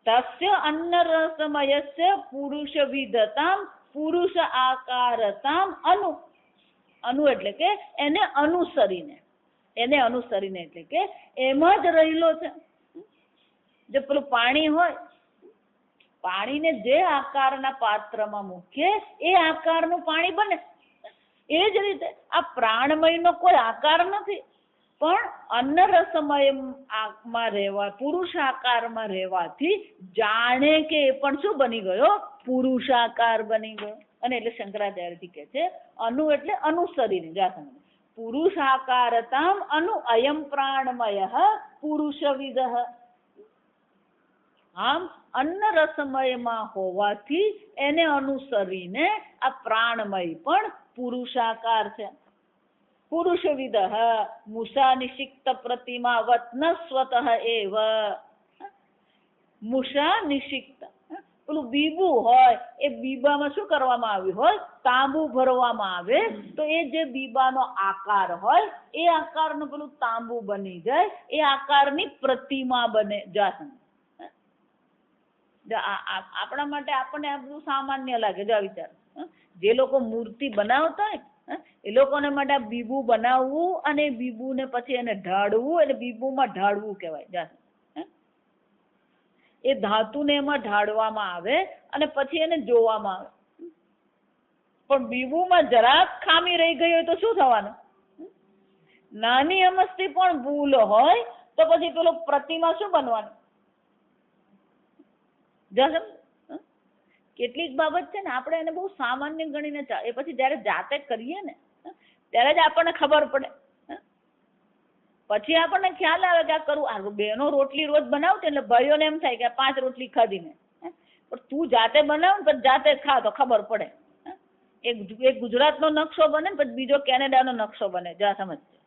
[SPEAKER 1] તસ્ય અન્નરસમયસ્ય પુરુષ વિધતામ પુરુષ આકારતામ અનુ એટલે કે એને અનુસરીને એટલે કે એમાં જ રહેલો છે. જો પેલું પાણી હોય, પાણીને જે આકારના પાત્રમાં મૂકીએ એ આકારનું પાણી બને. એ જ રીતે આ પ્રાણમયનો કોઈ આકાર નથી, પણ અન્નરસમયમાં રહેવા, પુરુષાકારમાં રહેવાથી જાણે કે એ પણ શું બની ગયો? પુરુષાકાર બની ગયો. અને એટલે શંકરાચાર્યજી કહે છે અનુ એટલે અનુસરીને. જા પુરુષાકારતામ અનુ અયમ પ્રાણમય પુરુષવિદ. આમ અન્નરસમયમાં હોવાથી એને અનુસરીને આ પ્રાણમય પણ પુરુષાકાર છે. પુરુષવિદ મુષા નિષિક્ત પ્રતિમાવત ન સ્વતઃ એવ. મુષા નિષિક્ત, પેલું બીબું હોય એ બીબામાં શું કરવામાં આવ્યું હોય? તાંબુ ભરવામાં આવે તો એ જે બીબાનો આકાર હોય એ આકારનું પેલું તાંબુ બની જાય, એ આકારની પ્રતિમા બને. આપણા માટે આપણને આ બધું સામાન્ય લાગે. જો વિચાર, જે લોકો મૂર્તિ બનાવતા હોય એ લોકોને માટે આ બીબું બનાવવું અને બીબુને પછી એને ઢાળવું, એટલે બીબુમાં ઢાળવું કહેવાય. એ ધાતુને એમાં ઢાળવામાં આવે અને પછી એને જોવામાં આવે. પણ બીબુમાં જરાક ખામી રહી ગઈ હોય તો શું થવાનું? નાની અમસ્તી પણ ભૂલ હોય તો પછી પેલો પ્રતિમા શું બનવાનું? કેટલીક બાબત છે ને આપણે એને બહુ સામાન્ય ગણીને એ પછી જયારે જાતે કરીએ ને ત્યારે જ આપણને ખબર પડે. પછી આપણને ખ્યાલ આવે કે આ કરવું. આ બેનો રોટલી રોજ બનાવતી એટલે ભાઈઓને એમ થાય કે 5 રોટલી ખાધી ને, પણ તું જાતે બનાવ ને પછી જાતે ખા તો ખબર પડે. એક ગુજરાતનો નકશો બને ને પછી બીજો કેનેડાનો નકશો બને. જા સમજશે.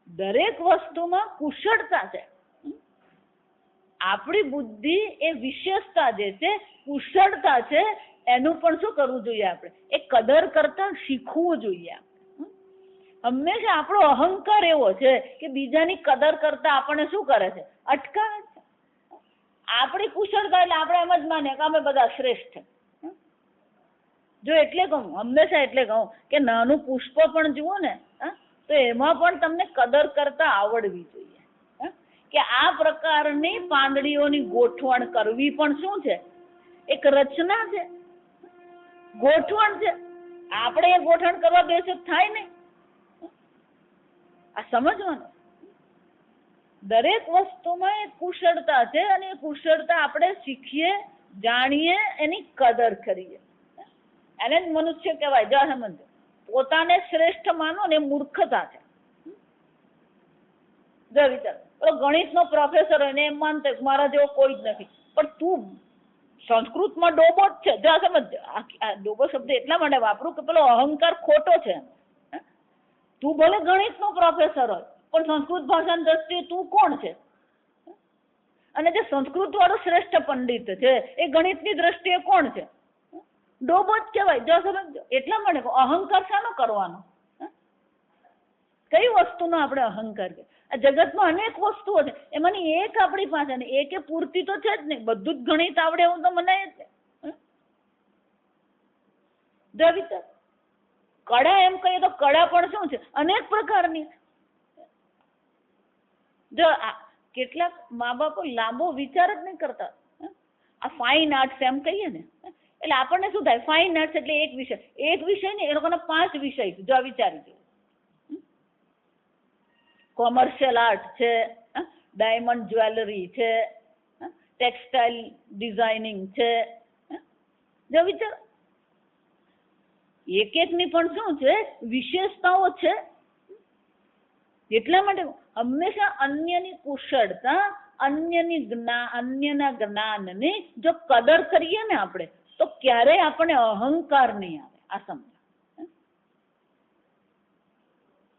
[SPEAKER 1] દરેક વસ્તુમાં કુશળતા છે. આપણી બુદ્ધિ એ વિશેષતા જે છે, કુશળતા છે, એનું પણ શું કરવું જોઈએ? આપણે એ કદર કરતા શીખવું જોઈએ. હંમેશા આપણો અહંકાર એવો છે કે બીજાની કદર કરતા આપણને શું કરે છે? અટકાવે છે. આપણી કુશળતા એટલે આપણે એમ જ માને કે અમે બધા શ્રેષ્ઠ. જો એટલે કહું, હંમેશા એટલે કહું કે નાનું પુષ્પ પણ જુઓ ને તો એમાં પણ તમને કદર કરતા આવડવી જોઈએ. કે આ પ્રકારની પાંદડીઓની ગોઠવણ કરવી પણ શું છે? એક રચના છે, ગોઠવણ છે. આપણે એ ગોઠવણ કરવા બેસે થાય નહીં. આ સમજવાનું. દરેક વસ્તુમાં એક કુશળતા છે અને એ કુશળતા આપણે શીખીએ, જાણીએ, એની કદર કરીએ. એને જ મનુષ્ય કહેવાય. જા સમજ. પોતાને શ્રેષ્ઠ માનો ને મૂર્ખતા છે. જો વિચાર, ગણિતનો પ્રોફેસર હોય ને એમ માનતો મારા જેવો કોઈ જ નથી, પણ તું સંસ્કૃતમાં ડોબો જ છે. જા સમજ. આ ડોબો શબ્દ એટલા માટે વાપરું કે પેલો અહંકાર ખોટો છે. તું ભલે ગણિતનો પ્રોફેસર હોય પણ સંસ્કૃત ભાષાની દ્રષ્ટિએ તું કોણ છે? અને જે સંસ્કૃત વાળો શ્રેષ્ઠ પંડિત છે એ ગણિતની દ્રષ્ટિએ કોણ છે? ડોબો જ કહેવાય. જો સમજ. એટલા માટે અહંકાર શાનો કરવાનો? કઈ વસ્તુનો આપણે અહંકાર કરીએ? આ જગતમાં અનેક વસ્તુઓ છે, એમાંની એક આપણી પાસે ને એકે પૂરતી તો છે જ નહીં. બધું જ ગણિત આવડે એવું તો મનાય જ નહીં. કળા એમ કહીએ તો કળા પણ શું છે? અનેક પ્રકારની. જો કેટલાક મા બાપો લાંબો વિચાર જ નહીં કરતા. આ ફાઇન આર્ટ્સ એમ કહીએ ને, એટલે આપણને શું થાય, ફાઇન આર્ટ્સ એટલે એક વિષય ને એ લોકોના 5 વિષય. જો વિચારી દો, કોમર્શિયલ આર્ટ છે, ડાયમંડ જ્વેલરી છે, ટેક્સટાઇલ ડિઝાઇનિંગ છે. જો વિચાર, એક ની પણ શું છે, વિશેષતાઓ છે. એટલા માટે હંમેશા અન્યની કુશળતા, અન્યના જ્ઞાનની જો કદર કરીએ ને આપણે, તો ક્યારેય આપણને અહંકાર નહીં આવે. આ સમજો.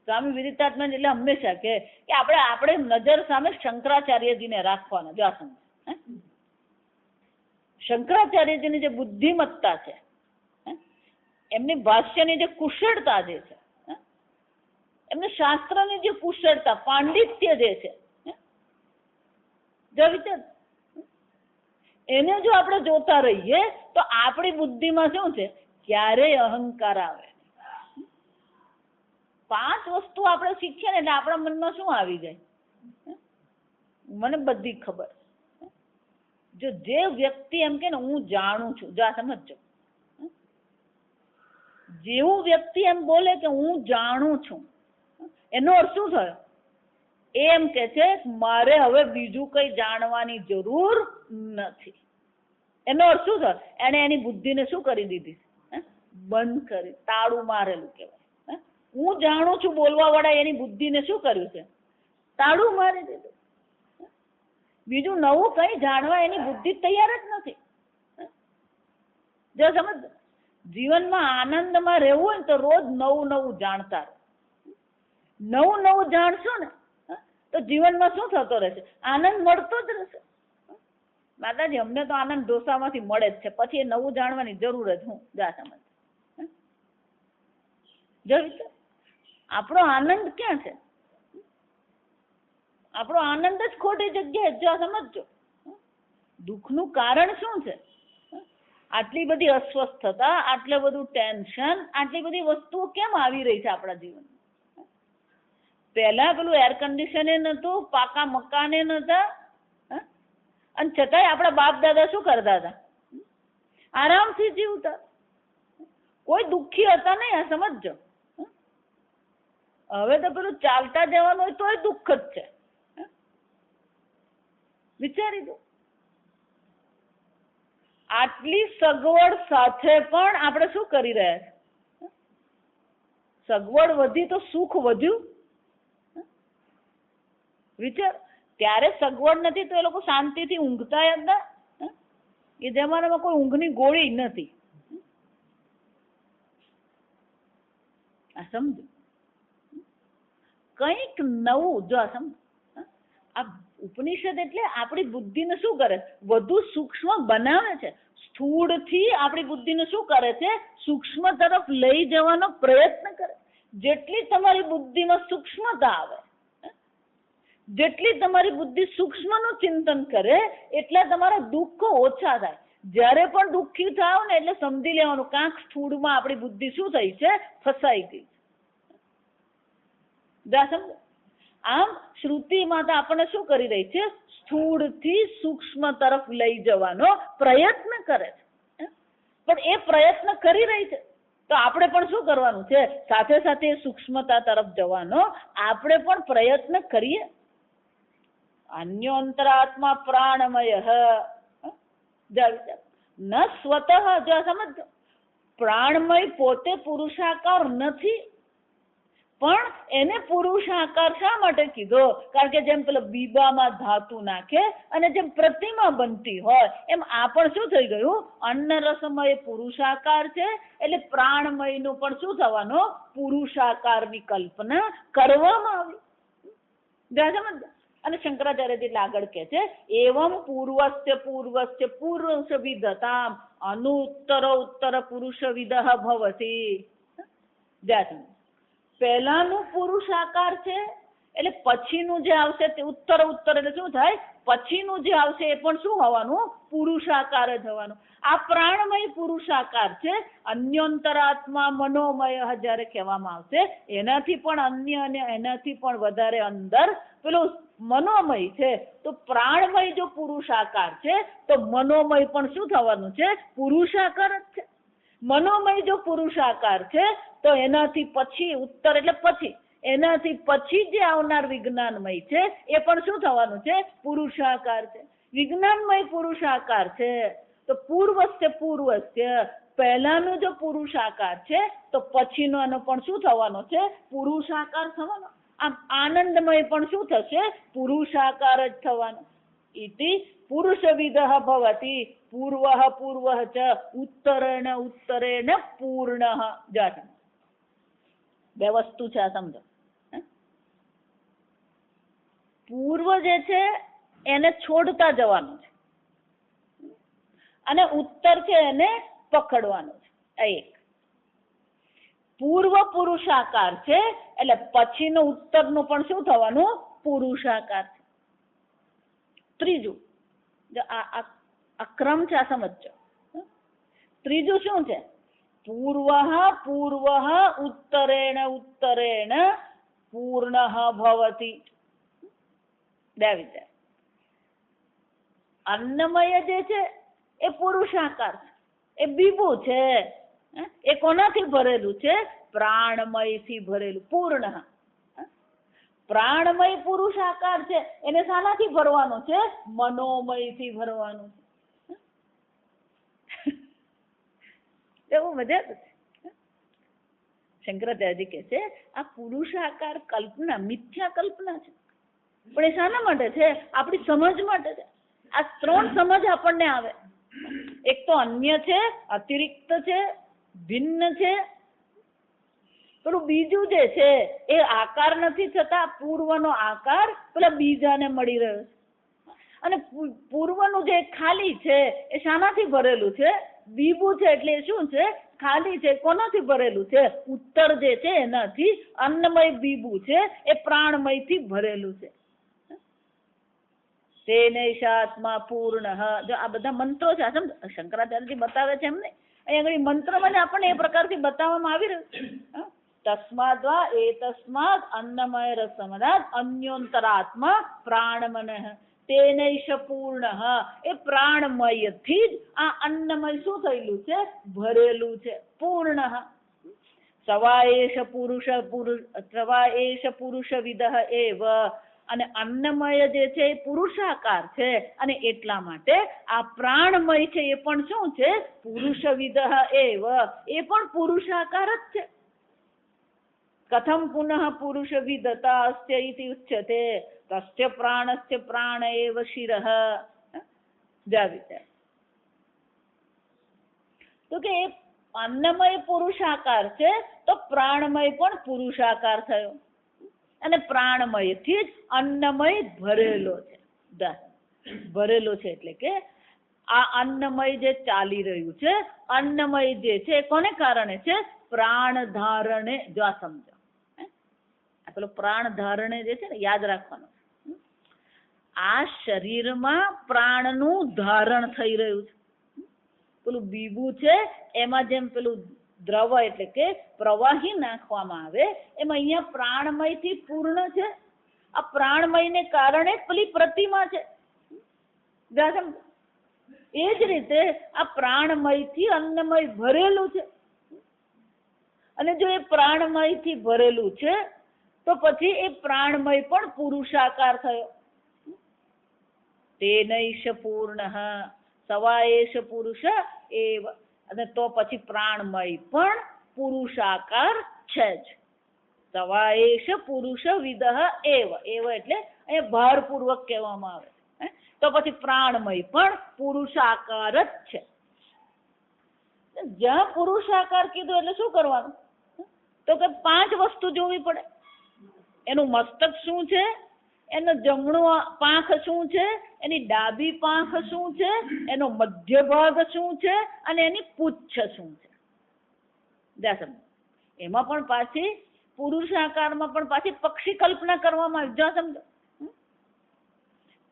[SPEAKER 1] સ્વામી વિદિતાત્મા એટલે હંમેશા કે આપણે નજર સામે શંકરાચાર્યજીને રાખવાના. જો આ સમજો, શંકરાચાર્યજીની જે બુદ્ધિમત્તા છે, એમની ભાષ્યની જે કુશળતા જે છે, એમને શાસ્ત્રની જે કુશળતા, પાંડિત્ય જે છે, જો વિચાર, એને જો આપણે જોતા રહીએ તો આપણી બુદ્ધિમાં શું છે, ક્યારેય અહંકાર આવે. 5 વસ્તુ આપણે શીખીએ ને એટલે આપણા મનમાં શું આવી જાય, મને બધી ખબર. જો જે વ્યક્તિ એમ કે ને હું જાણું છું, જો આ સમજો, જેવું વ્યક્તિ એમ બોલે કે હું જાણું છું, એનો અર્થ શું થયો, એમ કે છે મારે હવે બીજું કઈ જાણવાની જરૂર નથી. એનો અર્થ શું થયો, એને એની બુદ્ધિને શું કરી દીધી, બંધ કરી, તાળું મારેલું કહેવાય. હું જાણું છું બોલવા વાળા એની બુદ્ધિને શું કર્યું છે, તાળું મારી દીધું. બીજું નવું કઈ જાણવા એની બુદ્ધિ તૈયાર જ નથી. જો સમજ, જીવનમાં આનંદમાં રહેવું હોય ને તો રોજ નવું જાણતા રહો. નવું જાણશો ને તો જીવનમાં શું થતો રહેશે, આનંદ મળતો જ રહેશે. માતાજી અમને તો આનંદ ઢોસામાંથી મળે જ છે, પછી એ નવું જાણવાની જરૂર જ હું જા સમજ. જો આપણો આનંદ ક્યાં છે, આપણો આનંદ જ ખોટી જગ્યાએ. જો સમજો, દુઃખનું કારણ શું છે, આટલી બધી અસ્વસ્થતા, આટલું બધું ટેન્શન, આટલી બધી વસ્તુઓ કેમ આવી રહી છે આપણા જીવનમાં. પહેલા પેલું એર કન્ડિશન નતું, પાકા મકાને નતા, અને છતાંય આપણા બાપ દાદા શું કરતા હતા, આરામથી જીવતા, કોઈ દુઃખી હતા નહીં. આ સમજો, હવે તો પેલું ચાલતા જવાનું હોય તોય દુઃખ જ છે. વિચારી દો, આટલી સગવડ સાથે પણ આપણે શું કરી રહ્યા છે, સગવડ વધી તો સુખ વધ્યું. વિચાર, ત્યારે સગવડ નથી તો એ લોકો શાંતિથી ઊંઘતા હતા. એ જમાનામાં કોઈ ઊંઘની ગોળી નથી. આ સમજો, કઈક નવું. જો આ સમજો, આ ઉપનિષદ એટલે આપણી બુદ્ધિને શું કરે, વધુ સૂક્ષ્મ બનાવે છે. સ્થૂળથી આપણી બુદ્ધિને શું કરે છે, સૂક્ષ્મ તરફ લઈ જવાનો પ્રયત્ન કરે. જેટલી તમારી બુદ્ધિમાં સૂક્ષ્મતા આવે, જેટલી તમારી બુદ્ધિ સૂક્ષ્મનું ચિંતન કરે, એટલા તમારા દુઃખો ઓછા થાય. જ્યારે પણ દુઃખી થાવ ને એટલે સમજી લેવાનું કાંક સ્થૂળમાં આપણી બુદ્ધિ શું થઈ છે, ફસાઈ ગઈ. આમ શ્રુતિમાં તો આપણને શું કરી રહી છે, સ્થૂળથી સૂક્ષ્મ તરફ લઈ જવાનો પ્રયત્ન કરે છે. પણ એ પ્રયત્ન કરી રહી છે તો આપણે પણ શું કરવાનું છે, સાથે સાથે સૂક્ષ્મતા તરફ જવાનો આપણે પણ પ્રયત્ન કરીએ. અન્યોંતરાત્મા પ્રાણમય ન સ્વતઃ. જો સમજ, પ્રાણમય પોતે પુરુષાકાર નથી, પણ એને પુરુષાકાર શા માટે કીધો, કારણ કે જેમ પેલા બીબામાં ધાતુ નાખે અને જેમ પ્રતિમા બનતી હોય એમ આ પણ શું થઈ ગયું, અન્ન રસમય પુરુષાકાર છે. એટલે પ્રાણમય નું પણ શું થવાનો, પુરુષાકારની કલ્પના કરવામાં આવી. અને શંકરાચાર્ય આગળ કે છે, એવમ પૂર્વસ્ય પુરુષ વિદતામ અનુત્તર પુરુષ વિદ ભવતી. પહેલાનું પુરુષાકાર છે એટલે પછીનું જે આવશે તે ઉત્તર એટલે શું થાય? પછીનું જે આવશે એ પણ શું હોવાનું? પુરુષાકાર જ હોવાનું. આ પ્રાણમય પુરુષાકાર છે. અન્યોંતરાત્મા મનોમય જ્યારે કહેવામાં આવશે એનાથી પણ અન્ય અને એનાથી પણ વધારે અંદર પેલું મનોમય છે. તો પ્રાણમય જો પુરુષાકાર છે તો મનોમય પણ શું થવાનું છે? પુરુષાકાર જ છે. મનોમય જો પુરુષાકાર છે તો એનાથી પછી ઉત્તર એટલે પછી, એનાથી પછી જે આવનાર વિજ્ઞાનમય છે એ પણ શું થવાનું છે? પુરુષાકાર છે. વિજ્ઞાનમય પુરુષાકાર છે તો પૂર્વસ્ય પહેલાનું જો પુરુષાકાર છે તો પછીનો એનો પણ શું થવાનો છે? પુરુષાકાર થવાનો. આમ આનંદમય પણ શું થશે? પુરુષાકાર જ થવાનો. ઇતિ પુરુષવિદ ભવતી પૂર્વ ચ ઉત્તરેણ પૂર્ણ. જાત બે વસ્તુ છે આ સમજો. પૂર્વ જે છે એને છોડતા જવાનું છે અને ઉત્તર છે એને પકડવાનું છે. આ એક પૂર્વ પુરુષાકાર છે એટલે પછીનો ઉત્તરનું પણ શું થવાનું? પુરુષાકાર છે. ત્રીજું આ ક્રમ છે, આ સમજો. ત્રીજું શું છે? પૂર્વ ઉત્તરેણ પૂર્ણ ભવતી. બે વિચાર. અન્નમય જે છે એ પુરુષાકાર છે, એ બીબું છે. એ કોનાથી ભરેલું છે? પ્રાણમયથી ભરેલું. પૂર્ણ પ્રાણમય પુરુષાકાર છે એને શાનાથી ભરવાનું છે? મનોમયથી ભરવાનું છે. એવું મજા છે. શંકરાચાર્યજી કહે છે આ પુરુષાકાર કલ્પના મિથ્યા કલ્પના છે, પણ એ શાના માટે છે? આપણી સમજ માટે છે. આ ત્રણ સમજ આપણને આવે. એક તો અન્ય છે, અતિરિક્ત છે, ભિન્ન છે. પેલું બીજું જે છે એ આકાર નથી છતાં પૂર્વનો આકાર પેલા બીજાને મળી રહ્યો છે. અને પૂર્વનું જે ખાલી છે એ શાનાથી ભરેલું છે? બીબું છે. એટલે શું છે? ખાલી છે. કોનાથી ભરેલું છે? ઉત્તર જે છે એનાથી. અન્નમય બીબું છે એ પ્રાણમયથી ભરેલું છે. તેનૈષાત્મા પૂર્ણ. જો આ બધા મંત્રો છે, શંકરાચાર્યજી બતાવે છે એમ નહીં, અહીંયા મંત્રમાં આપણને એ પ્રકારથી બતાવવામાં આવી રહ્યું છે. તસ્માદ્વા એતસ્માદ અન્નમય રસમનાદ અન્યોંતરાત્મા પ્રાણમનઃ તેનૈષ પૂર્ણ. એ પ્રાણમયથી જ આ અન્નમય શું થયેલું છે? ભરેલું છે. પૂર્ણ. સવાએષ પુરુષવિદ એવ. અને અન્નમય જે છે એ પુરુષાકાર છે અને એટલા માટે આ પ્રાણમય છે એ પણ શું છે? પુરુષવિદ એવ. એ પણ પુરુષાકાર જ છે. કથમ પુનઃ પુરુષવિદતા અસ્ય ઇતિ ઉચ્યતે તસ્ય પ્રાણસ્ય પ્રાણ એવ શિરઃ. તો કે અન્નમય પુરુષાકાર છે તો પ્રાણમય પણ પુરુષાકાર થયો અને પ્રાણમયથી જ અન્નમય ભરેલો છે. ભરેલો છે એટલે કે આ અન્નમય જે ચાલી રહ્યું છે, અન્નમય જે છે કોને કારણે છે? પ્રાણ ધારણે. જો આ સમજો, પેલો પ્રાણ ધારણે જે છે ને યાદ રાખવાનું. આ શરીરમાં પ્રાણનું ધારણ થઈ રહ્યું છે. પેલું બીબું છે એમાં જેમ પેલું દ્રવ એટલે કે પ્રવાહી નાખવામાં આવે એમાં અહીંયા પ્રાણમયથી પૂર્ણ છે. આ પ્રાણમયને કારણે પેલી પ્રતિમા છે. એ જ રીતે આ પ્રાણમયથી અન્નમય ભરેલું છે. અને જો એ પ્રાણમયથી ભરેલું છે તો પછી એ પ્રાણમય પણ પુરુષાકાર થયો. તેનૈષ પૂર્ણ સવાએષ પુરુષ એવ. અને તો પછી પ્રાણમય પણ પુરુષાકાર છે જ. સવાએષ પુરુષવિદ એવ. એવ એટલે અહીંયા ભારપૂર્વક કહેવામાં આવે. તો પછી પ્રાણમય પણ પુરુષાકાર જ છે. જ્યાં પુરુષાકાર કીધું એટલે શું કરવાનું? તો કે 5 વસ્તુ જોવી પડે. એનું મસ્તક શું છે, એનો જમણું પાંખ શું છે, એની ડાબી પાંખ શું છે, એનો મધ્ય ભાગ શું છે અને એની પૂંછ શું છે. એમાં પણ પાછી પુરુષાકારમાં પણ પાછી પક્ષી કલ્પના કરવામાં આવી. જો સમજો.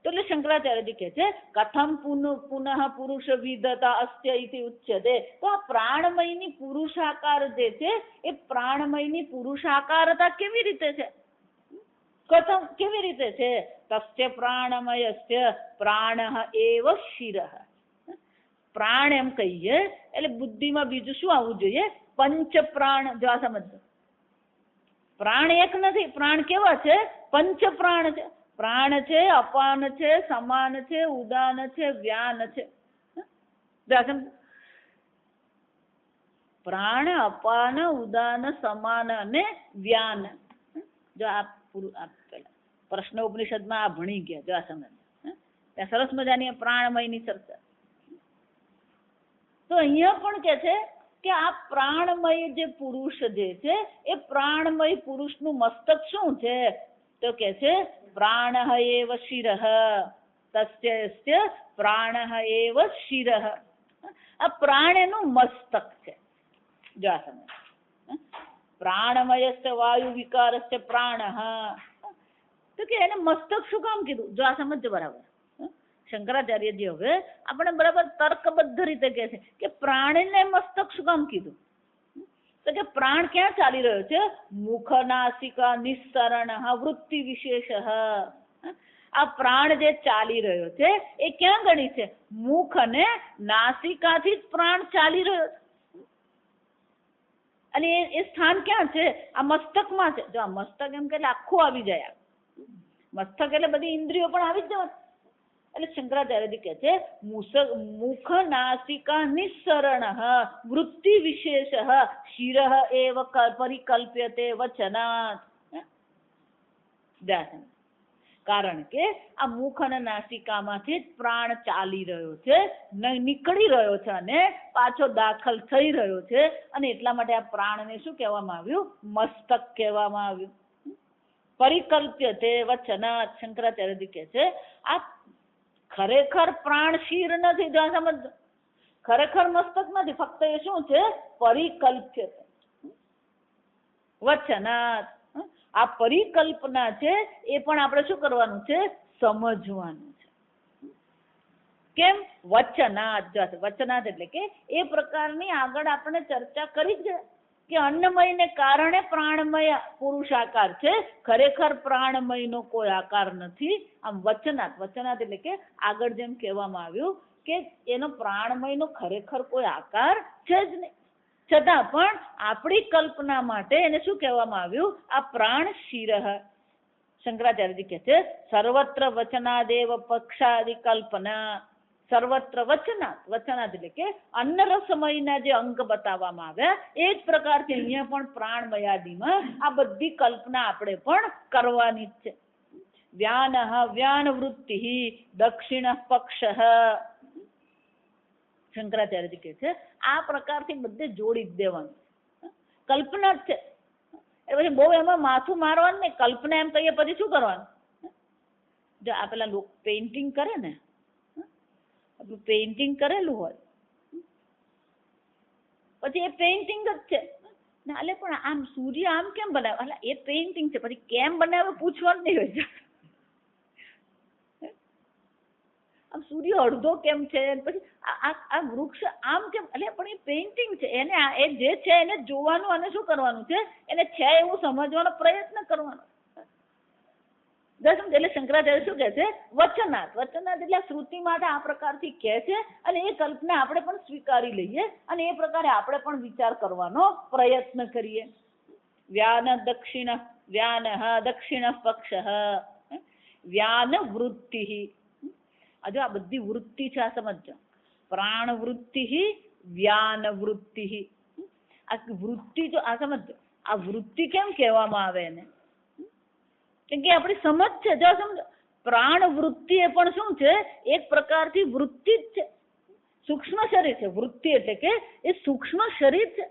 [SPEAKER 1] તો એટલે શંકરાચાર્યજી કહે છે કથમ પુનઃ પુરુષ વિધતા અસ્ત્ય ઇતિ ઉચ્યતે. તો આ પ્રાણમયની પુરુષાકાર જે છે એ પ્રાણમયની પુરુષાકારતા કેવી રીતે છે? કથમ કેવી રીતે છે? તસ્ય પ્રાણમયસ્ય પ્રાણઃ એવ શિરઃ. પ્રાણ એમ કહીએ એટલે બુદ્ધિમાં બીજું શું આવવું જોઈએ? પંચ પ્રાણ. જો આ સમજો. પ્રાણ એક નથી. પ્રાણ કેવા છે? પંચ પ્રાણ છે. પ્રાણ છે, અપાન છે, સમાન છે, ઉદાન છે, વ્યાન છે. પ્રાણ, અપાન, ઉદાન, સમાન અને વ્યાન. જો આ પ્રશ્ન ઉપનિષદમાં આ ભણી ગયા. જો આ સમજ ત્યાં સરસ મજાની પ્રાણમયની ચર્ચા. તો અહીંયા પણ કે છે કે આ પ્રાણમય જે પુરુષ જે છે એ પ્રાણમય પુરુષનું મસ્તક શું છે? તો કે છે પ્રાણ એવ શિરઃ. તસ્ય પ્રાણ એવ શિરઃ. આ પ્રાણ એનું મસ્તક છે. જો આ સમજ. પ્રાણમયસ્ય વાયુ વિકારસ્ય પ્રાણ. તો કે એને મસ્તક શું કામ કીધું? જો આ સમજ બરાબર. શંકરાચાર્યજી હવે આપણે બરાબર તર્કબદ્ધ રીતે કહે છે કે પ્રાણને મસ્તક શું કામ કીધું? તો કે પ્રાણ ક્યાં ચાલી રહ્યો છે? મુખ, નાસિકા, નિસ્સરણ, વૃત્તિ વિશેષ. આ પ્રાણ જે ચાલી રહ્યો છે એ ક્યાં ગણી છે? મુખ અને નાસિકાથી જ પ્રાણ ચાલી રહ્યો છે. અને એ સ્થાન ક્યાં છે? આ મસ્તકમાં છે. જો આ મસ્તક એમ કે આખું આવી જાય. મસ્તક એટલે બધી ઇન્દ્રિયો પણ આવી જ જવાની. એટલે શંકરાચાર્યજી કહે છે મુખ, નાસિકા, નિસ્સરણ, વૃત્તિ વિશેષ, શિર એવ પરિકલ્પ્યતે વચનાત. કારણ કે આ મુખ અને નાસિકામાંથી જ પ્રાણ ચાલી રહ્યો છે, નીકળી રહ્યો છે અને પાછો દાખલ થઈ રહ્યો છે. અને એટલા માટે આ પ્રાણને શું કહેવામાં આવ્યું? મસ્તક કહેવામાં આવ્યું. પરિકલ્પ્યતે વચનાત. શંકરાચાર્યજી કહે છે આ ખરેખર પ્રાણ શિર નથી. જો સમજ. ખરેખર મસ્તક નથી. ફક્ત એ શું છે? પરિકલ્પ્ય વચનાત. આ પરિકલ્પના છે એ પણ આપણે શું કરવાનું છે? સમજવાનું છે. કેમ? વચનાત. વચનાત એટલે કે એ પ્રકારની આગળ આપણે ચર્ચા કરી છે કે અન્નમયને કારણે પ્રાણમય પુરુષાકાર છે. ખરેખર પ્રાણમયનો કોઈ આકાર નથી. આમ વચનાત. વચનાત એટલે કે આગળ જેમ કહેવામાં આવ્યું કે એનો પ્રાણમયનો ખરેખર કોઈ આકાર છે જ નહીં. છતાં પણ આપણી કલ્પના માટે એને શું કહેવામાં આવ્યું? આ પ્રાણ શિરઃ. શંકરાચાર્યજી કહે છે સર્વત્ર વચનાદેવ પક્ષાદિ કલ્પના. સર્વત્ર વચનાત. વચનાત એટલે કે અન્ન રસમયના જે અંગ બતાવવામાં આવ્યા એ જ પ્રકારથી અહીંયા પણ પ્રાણમયાદિમાં આ બધી કલ્પના આપણે પણ કરવાની જ છે. વ્યાન વ્યાન વૃત્તિ દક્ષિણ પક્ષ. શંકરાચાર્યજી કહે છે આ પ્રકારથી બધે જોડી જ દેવાનું. કલ્પના જ છે. એ પછી બહુ એમાં માથું મારવાનું નહીં. કલ્પના એમ કહીએ પછી શું કરવાનું? જો આ પેલા લોકો પેઇન્ટિંગ કરે ને, પેઇન્ટિંગ કરેલું હોય પછી એ પેઇન્ટિંગ જ છે. એટલે પણ આમ સૂર્ય આમ કેમ બનાવે? એટલે એ પેઇન્ટિંગ છે. પછી કેમ બનાવે પૂછવાનું નહીં હોય. આમ સૂર્ય અડધો કેમ છે? પછી આ વૃક્ષ આમ કેમ? એટલે પણ એ પેઇન્ટિંગ છે. એને એ જે છે એને જોવાનું અને શું કરવાનું છે? એને છે એવું સમજવાનો પ્રયત્ન કરવાનો. એટલે શંકરાચાર્ય શું કહે છે? વચનાત. વચનાત એટલે શ્રુતિ માટે આ પ્રકારથી કહે છે અને એ કલ્પના આપણે પણ સ્વીકારી લઈએ અને એ પ્રકારે આપણે પણ વિચાર કરવાનો પ્રયત્ન કરીએ. વ્યાન દક્ષિણ વ્યાન દક્ષિણ પક્ષ. વ્યાન વૃત્તિ. હજુ આ બધી વૃત્તિ છે. આ સમજો. પ્રાણ વૃત્તિ, વ્યાન વૃત્તિ. આ વૃત્તિ જો આ સમજો. આ વૃત્તિ કેમ કહેવામાં આવે એને? કેમ કે આપણી સમજ છે. જો સમજો પ્રાણ વૃત્તિ એ પણ શું છે? એક પ્રકારથી વૃત્તિ જ છે. સૂક્ષ્મ શરીર છે. વૃત્તિ એટલે કે એ સૂક્ષ્મ શરીર છે.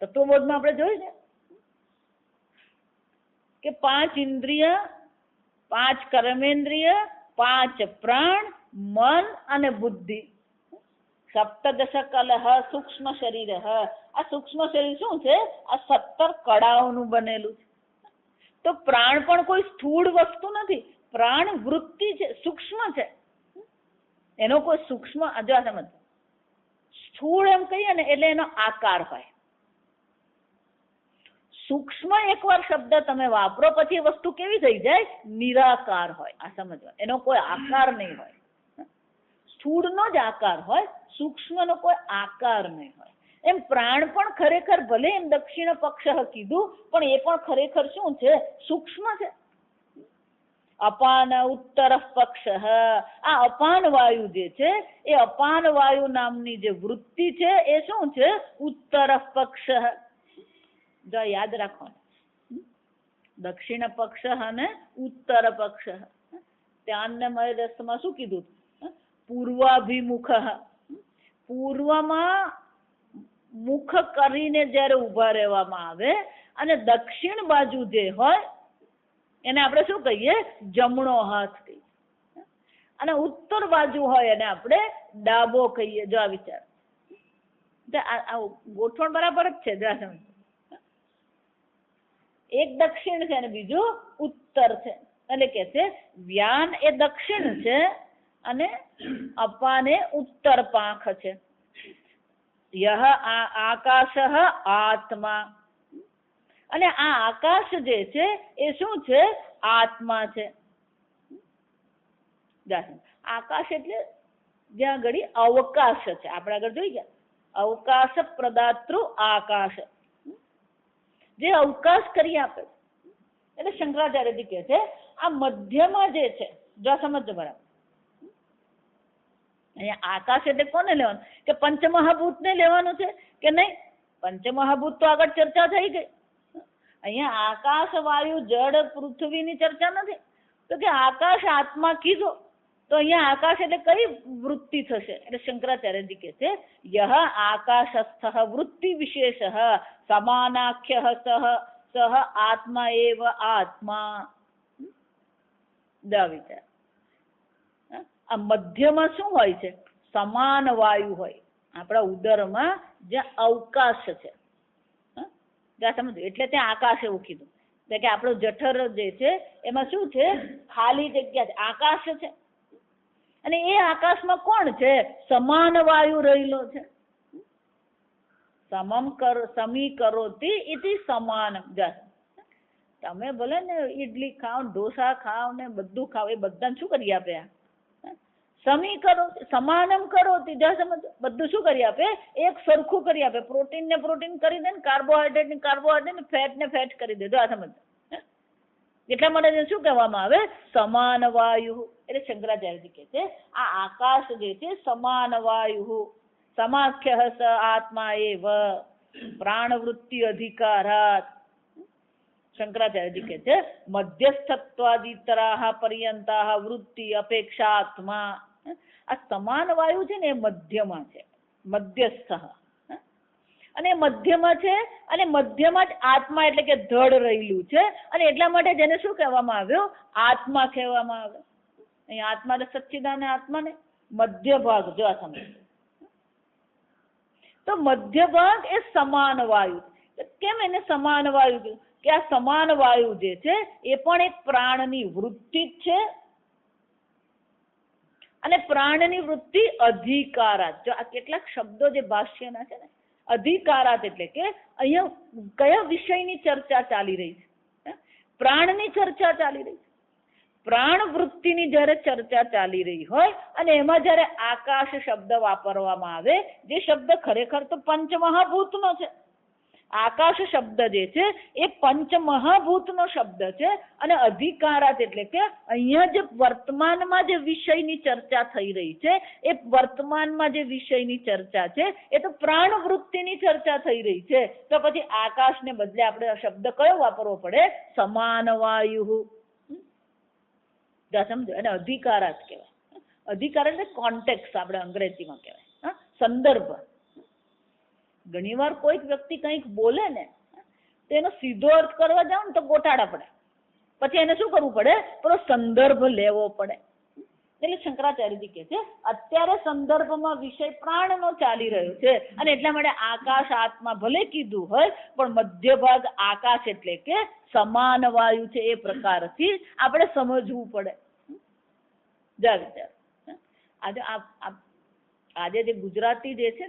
[SPEAKER 1] તત્વબોધમાં આપણે જોયું છે કે 5 ઇન્દ્રિય, 5 કર્મેન્દ્રિય, 5 પ્રાણ, મન અને બુદ્ધિ. સપ્તદશ કલહ સૂક્ષ્મ શરીર. આ સૂક્ષ્મ શરીર શું છે? આ 17 કળાઓનું બનેલું છે. તો પ્રાણ પણ કોઈ સ્થૂળ વસ્તુ નથી, પ્રાણ વૃત્તિ છે, સૂક્ષ્મ છે. એનો કોઈ સૂક્ષ્મ જો સમજ, સ્થૂળ એમ કહીએ ને એટલે એનો આકાર હોય. સૂક્ષ્મ એકવાર શબ્દ તમે વાપરો પછી એ વસ્તુ કેવી થઈ જાય? નિરાકાર હોય. આ સમજવા, એનો કોઈ આકાર નહીં હોય. સ્થૂળનો જ આકાર હોય, સૂક્ષ્મનો કોઈ આકાર નહીં હોય. એમ પ્રાણ પણ ખરેખર ભલે એમ દક્ષિણ પક્ષ કીધું પણ એ પણ ખરેખર શું છે? સૂક્ષ્મ છે. અપાન ઉત્તર પક્ષ, આ અપાન વાયુ જે છે એ અપાન વાયુ નામની જે વૃત્તિ છે એ શું છે? ઉત્તર પક્ષ. જો યાદ રાખો, દક્ષિણ પક્ષ અને ઉત્તર પક્ષ. ત્યાં અન્નમય રસમાં શું કીધું? પૂર્વાભિમુખ, પૂર્વમાં મુખ કરીને જયારે ઉભા રહેવામાં આવે અને દક્ષિણ બાજુ જે હોય એને આપણે શું કહીએ? જમણો હાથ કહીએ. અને ઉત્તર બાજુ હોય એને આપણે ડાબો કહીએ. જો આ વિચાર, ગોઠવણ બરાબર જ છે. એક દક્ષિણ છે અને બીજું ઉત્તર છે. એટલે કે છે વ્યાન એ દક્ષિણ છે અને અપાન એ ઉત્તર પાંખ છે. યહ આકાશ આત્મા, અને આ આકાશ જે છે એ શું છે? આત્મા છે. આકાશ એટલે જ્યાં ઘડી અવકાશ છે. આપણે આગળ જોઈ ગયા, અવકાશ પ્રદાતૃ આકાશ, જે અવકાશ કરી આપે. એટલે શંકરાચાર્યજી કહે છે આ મધ્યમાં જે છે, જો સમજો બરાબર. અહીંયા આકાશ એટલે કોને લેવાનું? કે પંચમહાભૂત ને લેવાનું છે કે નહીં? પંચમહાભૂત તો આગળ ચર્ચા થઈ ગઈ. અહીંયા આકાશ, વાયુ, જળ, પૃથ્વીની ચર્ચા નથી. તો કે આકાશ આત્મા કીધો તો અહીંયા આકાશ એટલે કઈ વૃત્તિ થશે? એટલે શંકરાચાર્યજી કહે છે યહ આકાશસ્થ વૃત્તિ વિશેષ સમાનાખ્ય સહ આત્મા એવ આત્મા. વિચાર, આ મધ્યમાં શું હોય છે? સમાન વાયુ હોય. આપણા ઉદરમાં જ્યાં અવકાશ છે, સમજો, એટલે ત્યાં આકાશ એવું કીધું. એટલે કે આપણો જઠર જે છે એમાં શું છે? ખાલી જગ્યા છે, આકાશ છે. અને એ આકાશમાં કોણ છે? સમાન વાયુ રહેલો છે. સમી કરોતિ ઇતિ સમાન. તમે ભલે ને ઈડલી ખાઓ, ઢોસા ખાઓ ને બધું ખાઓ, એ બધાને શું કરી આપે? સમી કરો, સમાનમ કરોતિ. બધું શું કરી આપે? એક સરખું કરી આપે. પ્રોટીન ને પ્રોટીન કરી દે ને કાર્બોહાઈડ્રેટ ને કાર્બોહાઈડ્રેટ ને ફેટ ને ફેટ કરી દે. આ સમજ. એટલા માટે શું કહેવામાં આવે? સમાન વાયુ. એટલે શંકરાચાર્યજી કહે છે આ આકાશ જે છે સમાન વાયુ, સમાખ્ય સ આત્મા એવ પ્રાણવૃત્તિ અધિકારાત. શંકરાચાર્યજી કહે છે મધ્યસ્થત્વાદિતરાહ પર્યંતાહ વૃત્તિ અપેક્ષાત્મા. આ સમાન વાયુ છે ને એ મધ્યમાં છે, મધ્યસ્થ. અને મધ્યમાં છે અને મધ્યમાં જ આત્મા એટલે કે ધડ રહેલું છે. અને એટલા માટે જેને શું કહેવામાં આવ્યું? આત્મા કહેવામાં આવે. અહીંયા આત્મા એટલે સચ્ચિદાનંદ આત્મા ને મધ્ય ભાગ. જો આ સમજ, તો મધ્ય ભાગ એ સમાન વાયુ. કેમ એને સમાન વાયુ કીધું? કે આ સમાન વાયુ જે છે એ પણ એક પ્રાણની વૃત્તિ જ છે. અને પ્રાણની વૃત્તિ અધિકારાત. જો આ કેટલાક શબ્દો જે ભાષ્યના છે ને, અધિકારાત એટલે કે અહીંયા કયા વિષયની ચર્ચા ચાલી રહી છે? પ્રાણની ચર્ચા ચાલી રહી છે. પ્રાણ વૃત્તિની જયારે ચર્ચા ચાલી રહી હોય અને એમાં જયારે આકાશ શબ્દ વાપરવામાં આવે, જે શબ્દ ખરેખર તો પંચમહાભૂતનો છે. આકાશ શબ્દ જે છે એ પંચમહાભૂતનો શબ્દ છે. અને અધિકારાત એટલે કે અહીંયા જે વર્તમાનમાં જે વિષયની ચર્ચા થઈ રહી છે, એ વર્તમાનમાં જે વિષયની ચર્ચા છે એ તો પ્રાણ વૃત્તિની ચર્ચા થઈ રહી છે. તો પછી આકાશને બદલે આપણે આ શબ્દ કયો વાપરવો પડે? સમાન વાયુ. સમજો, અને અધિકારાત કહેવાય. અધિકાર એટલે કોન્ટેક્સ, આપણે અંગ્રેજીમાં કહેવાય સંદર્ભ. ઘણી વાર કોઈક વ્યક્તિ કંઈક બોલે ને તો એનો સીધો અર્થ કરવા જાવ ને તો ગોટાળા પડે. પછી એને શું કરવું પડે? પેલો સંદર્ભ લેવો પડે. એટલે શંકરાચાર્યજી કહે છે અત્યારે સંદર્ભમાં વિષય પ્રાણનો ચાલી રહ્યો છે અને એટલા માટે આકાશ આત્મા ભલે કીધું હોય પણ મધ્ય ભાગ આકાશ એટલે કે સમાન વાયુ છે એ પ્રકારથી આપણે સમજવું પડે. આજે જે ગુજરાતી જે છે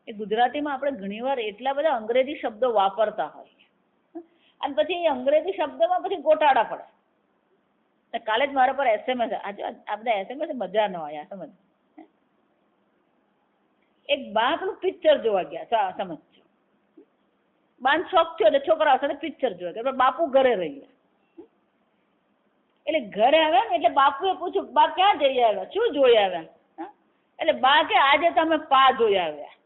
[SPEAKER 1] એ ગુજરાતીમાં આપણે ઘણીવાર એટલા બધા અંગ્રેજી શબ્દો વાપરતા હોય અને પછી એ અંગ્રેજી શબ્દમાં પછી ગોટાળા પડે. કાલે જ મારા પર SMS આજે આ બધા SMS મજા ન આવ્યા સમજ. એક બા પેલું પિક્ચર જોવા ગયા સમજ બાન શોખ થયો એટલે છોકરાઓ સાથે પિક્ચર જોવા ગયા બાપુ ઘરે રહી ગયા. એટલે ઘરે આવ્યા ને એટલે બાપુએ પૂછ્યું બા ક્યાં જઈ આવ્યા શું જોઈ આવ્યા? એટલે બા કે આજે તમે પા જોઈ આવ્યા.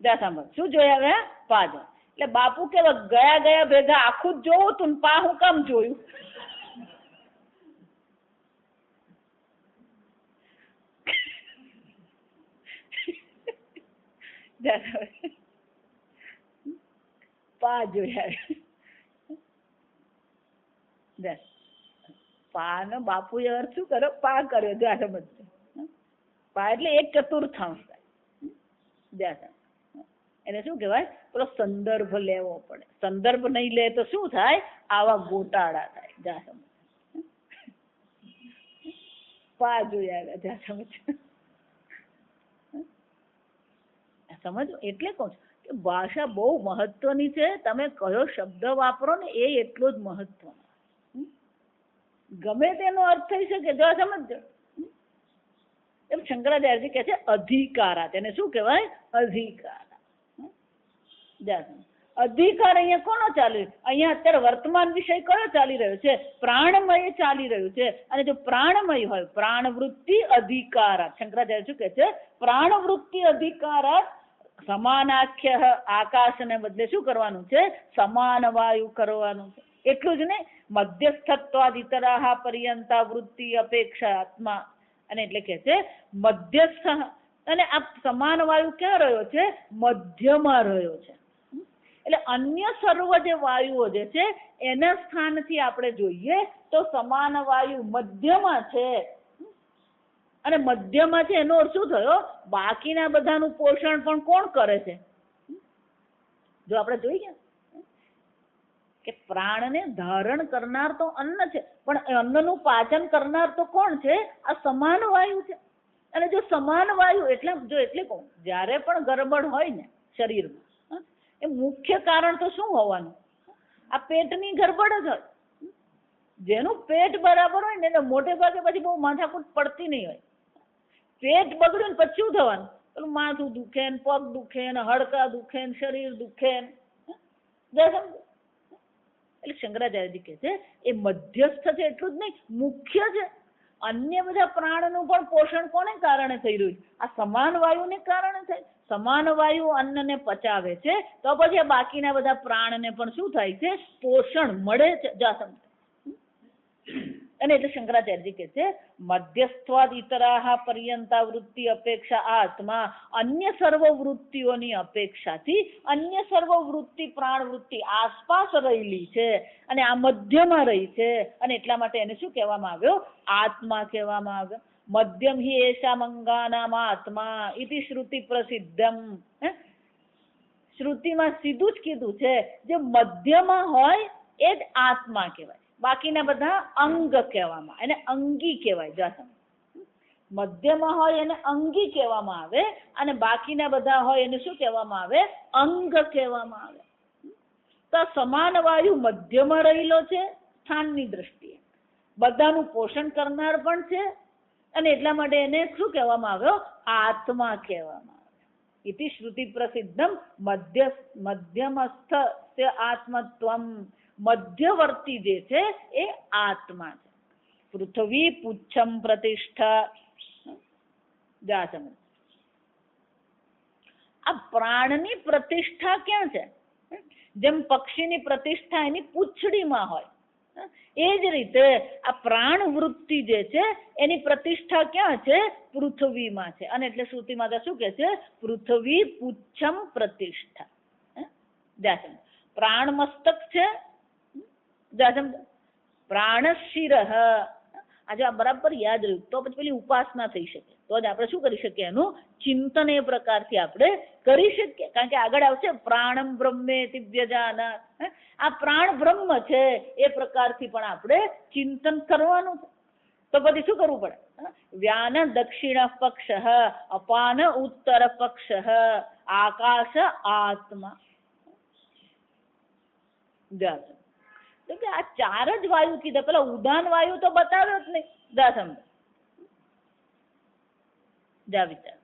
[SPEAKER 1] જા સાંભળ શું જોઈ આવ્યા? પા જો. એટલે બાપુ કે ગયા ભેગા આખું જ જોવું તું પા હું કામ જોયું? પા જોયા પા નો બાપુ એ અર્થ શું કર્યો? પા કર્યો. જ્યાં સમજ પા એટલે એક ચતુર્થાંશ થાય. એને શું કહેવાય? પેલો સંદર્ભ લેવો પડે. સંદર્ભ નહીં લે તો શું થાય? આવા ગોટાળા થાય. જ્યાં સમજ પા જોયા જ્યાં સમજ સમજ. એટલે કહું છું કે ભાષા બહુ મહત્વની છે. તમે કયો શબ્દ વાપરો ને એ એટલો જ મહત્વનો. ગમે તેનો અર્થ થઈ શકે. જો સમજો એમ શંકરાચાર્યજી કહે છે અધિકારા. તેને શું કહેવાય? અધિકારા. અધિકાર અહીંયા કોનો ચાલી રહ્યો? અહીંયા અત્યારે વર્તમાન વિષય કયો ચાલી રહ્યો છે? પ્રાણમય ચાલી રહ્યું છે. અને જો પ્રાણમય હોય પ્રાણવૃત્તિ અધિકારા. શંકરાચાર્ય શું કહે છે? પ્રાણવૃત્તિ અધિકારા સમાનાખ્ય આકાશ ને બદલે શું કરવાનું છે? સમાન વાયુ કરવાનું છે. એટલું જ નહીં મધ્યસ્થત્વાદ ઇતરાહ પર્યંતા વૃત્તિ અપેક્ષા આત્મા. અને એટલે કે છે મધ્યસ્થ. અને આ સમાન વાયુ ક્યાં રહ્યો છે? મધ્યમાં રહ્યો છે. એટલે અન્ય સર્વ જે વાયુઓ જે છે એના સ્થાનથી આપણે જોઈએ તો સમાન વાયુ મધ્યમાં છે. અને મધ્યમાં છે એનો અર્થ શું થયો? બાકીના બધાનું પોષણ પણ કોણ કરે છે? જો આપણે જોઈએ કે પ્રાણને ધારણ કરનાર તો અન્ન છે પણ અન્નનું પાચન કરનાર તો કોણ છે? આ સમાન વાયુ છે. અને જો સમાન વાયુ એટલે કહું જ્યારે પણ ગરબડ હોય ને શરીરમાં એ મુખ્ય કારણ તો શું હોવાનું? આ પેટની ગરબડ જ હોય. જેનું પેટ બરાબર હોય ને એને મોટે ભાગે પછી બહુ માથાકૂટ પડતી નહીં હોય. પેટ બગડ્યું ને પછી શું થવાનું? પેલું માથું દુખે ને પગ દુખે ને હડકા દુખે ને શરીર દુખે ને. એટલે શંકરાચાર્યજી કહે છે એ મધ્યસ્થ છે એટલું જ નહીં મુખ્ય છે. અન્ય બધા પ્રાણનું પણ પોષણ કોને કારણે થઈ રહ્યું? આ સમાન વાયુને કારણે થાય. સમાન વાયુ અન્નને પચાવે છે તો પછી આ બાકીના બધા પ્રાણને પણ શું થાય છે? પોષણ મળે છે. અને એટલે શંકરાચાર્યજી કહે છે મધ્યસ્થવાદ ઇતરાહ પર્યંતા વૃત્તિ અપેક્ષા આત્મા. અન્ય સર્વ વૃત્તિઓની અપેક્ષાથી અન્ય સર્વ વૃત્તિ પ્રાણ વૃત્તિ આસપાસ રહેલી છે અને આ મધ્યમાં રહી છે. અને એટલા માટે એને શું કહેવામાં આવ્યો? આત્મા કહેવામાં આવ્યો. મધ્યમ હિ એષા મંગાનામ આત્મા ઇતિ શ્રુતિ પ્રસિદ્ધમ. શ્રુતિમાં સીધું જ કીધું છે જે મધ્યમાં હોય એ જ આત્મા કહેવાય. બાકીના બધા અંગ કહેવામાં, એને અંગી કહેવાય. મધ્યમાં હોય એને અંગી કહેવામાં આવે અને બાકીના બધા હોય એને શું કહેવામાં આવે? અંગ કહેવામાં આવે. તો સમાન વાયુ મધ્યમાં રહેલો છે સ્થાનની દ્રષ્ટિએ. બધાનું પોષણ કરનાર પણ છે અને એટલા માટે એને શું કહેવામાં આવ્યો? આત્મા કહેવામાં આવે. ઇતિ શ્રુતિ પ્રસિદ્ધમ મધ્યમસ્થ આત્મત્વમ. મધ્યવર્તી જે છે એ આત્મા છે. પૃથ્વી પુચ્છમ પ્રતિષ્ઠા. આ પ્રાણની પ્રતિષ્ઠા ક્યાં છે? જેમ પક્ષીની પ્રતિષ્ઠા એની પૂંછડીમાં હોય એ જ રીતે આ પ્રાણ વૃત્તિ જે છે એની પ્રતિષ્ઠા ક્યાં છે? પૃથ્વીમાં છે. અને એટલે શ્રુતિ માતા શું કે છે? પૃથ્વી પુચ્છમ પ્રતિષ્ઠા. પ્રાણ મસ્તક છે. પ્રાણ શિર. આજે આ બરાબર યાદ રહ્યું તો પછી પેલી ઉપાસના થઈ શકે, તો જ આપણે શું કરી શકીએ, એનું ચિંતન એ પ્રકારથી આપણે કરી શકીએ. કારણ કે આગળ આવશે પ્રાણમ બ્રહ્મેતિ વ્યજાનાત. આ પ્રાણ બ્રહ્મ છે એ પ્રકારથી પણ આપણે ચિંતન કરવાનું છે. તો પછી શું કરવું પડે? વ્યાન દક્ષિણ પક્ષ, અપાન ઉત્તર પક્ષ, આકાશ આત્મા. તો કે આ ચાર જ વાયુ કીધા, પેલા ઉદાન વાયુ તો બતાવ્યો જ નહીં. જા વિચાર.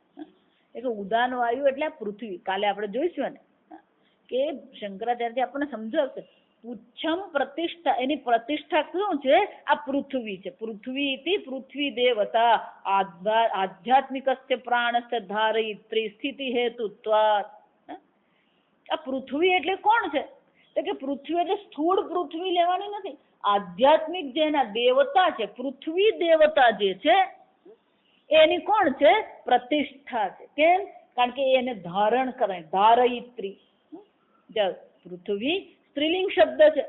[SPEAKER 1] એટલે ઉદાન વાયુ એટલે પૃથ્વી. કાલે આપણે જોઈશું ને કે શંકરાચાર્ય આપણને સમજાવશે પુચ્છમ પ્રતિષ્ઠા, એની પ્રતિષ્ઠા શું છે? આ પૃથ્વી છે. પૃથ્વી ઇતિ પૃથ્વી દેવતા આધ્યાત્મિકસ્ય પ્રાણસ્ય ધારયિત્રી સ્થિતિ હેતુત્વાत्. આ પૃથ્વી એટલે કોણ છે? તો કે પૃથ્વી એટલે સ્થૂળ પૃથ્વી લેવાની નથી, આધ્યાત્મિક જેના દેવતા છે, પૃથ્વી દેવતા જે છે એની કોણ છે? પ્રતિષ્ઠા છે. કેમ? કારણ કે એને ધારણ કરે, ધારયિત્રી. પૃથ્વી સ્ત્રીલિંગ શબ્દ છે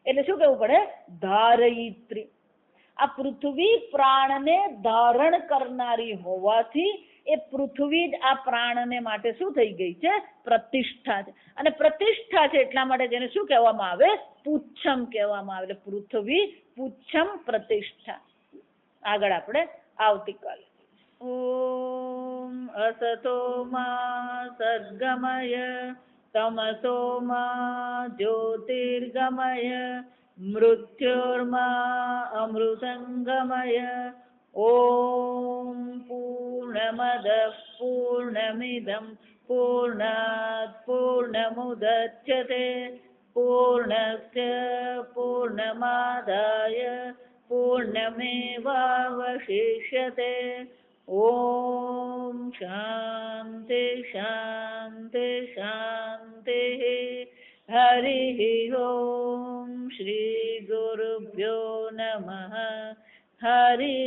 [SPEAKER 1] એટલે શું કહેવું પડે? ધારયિત્રી. આ પૃથ્વી પ્રાણને ધારણ કરનારી હોવાથી એ પૃથ્વી જ આ પ્રાણને માટે શું થઈ ગઈ છે? પ્રતિષ્ઠા છે. અને પ્રતિષ્ઠા છે એટલા માટે જેને શું કહેવામાં આવે? પુચ્છમ કહેવામાં આવે. એટલે પૃથ્વી પુચ્છમ પ્રતિષ્ઠા. આગળ આપણે આવતીકાલે. ઓમ અસતો મા સદ્ગમય તમસો મા જ્યોતિર્ગમય મૃત્યોર્મા અમૃતંગમય. ઓમ પૂર્ણમદ પૂર્ણમિદં પૂર્ણાત પૂર્ણમુદચ્યતે પૂર્ણસ્ય પૂર્ણમાદાય પૂર્ણમેવાવશિષ્યતે. ઓમ શાંતિ શાંતિ શાંતિ. હરિ ઓમ શ્રી ગુરુભ્યો નમઃ. હરિ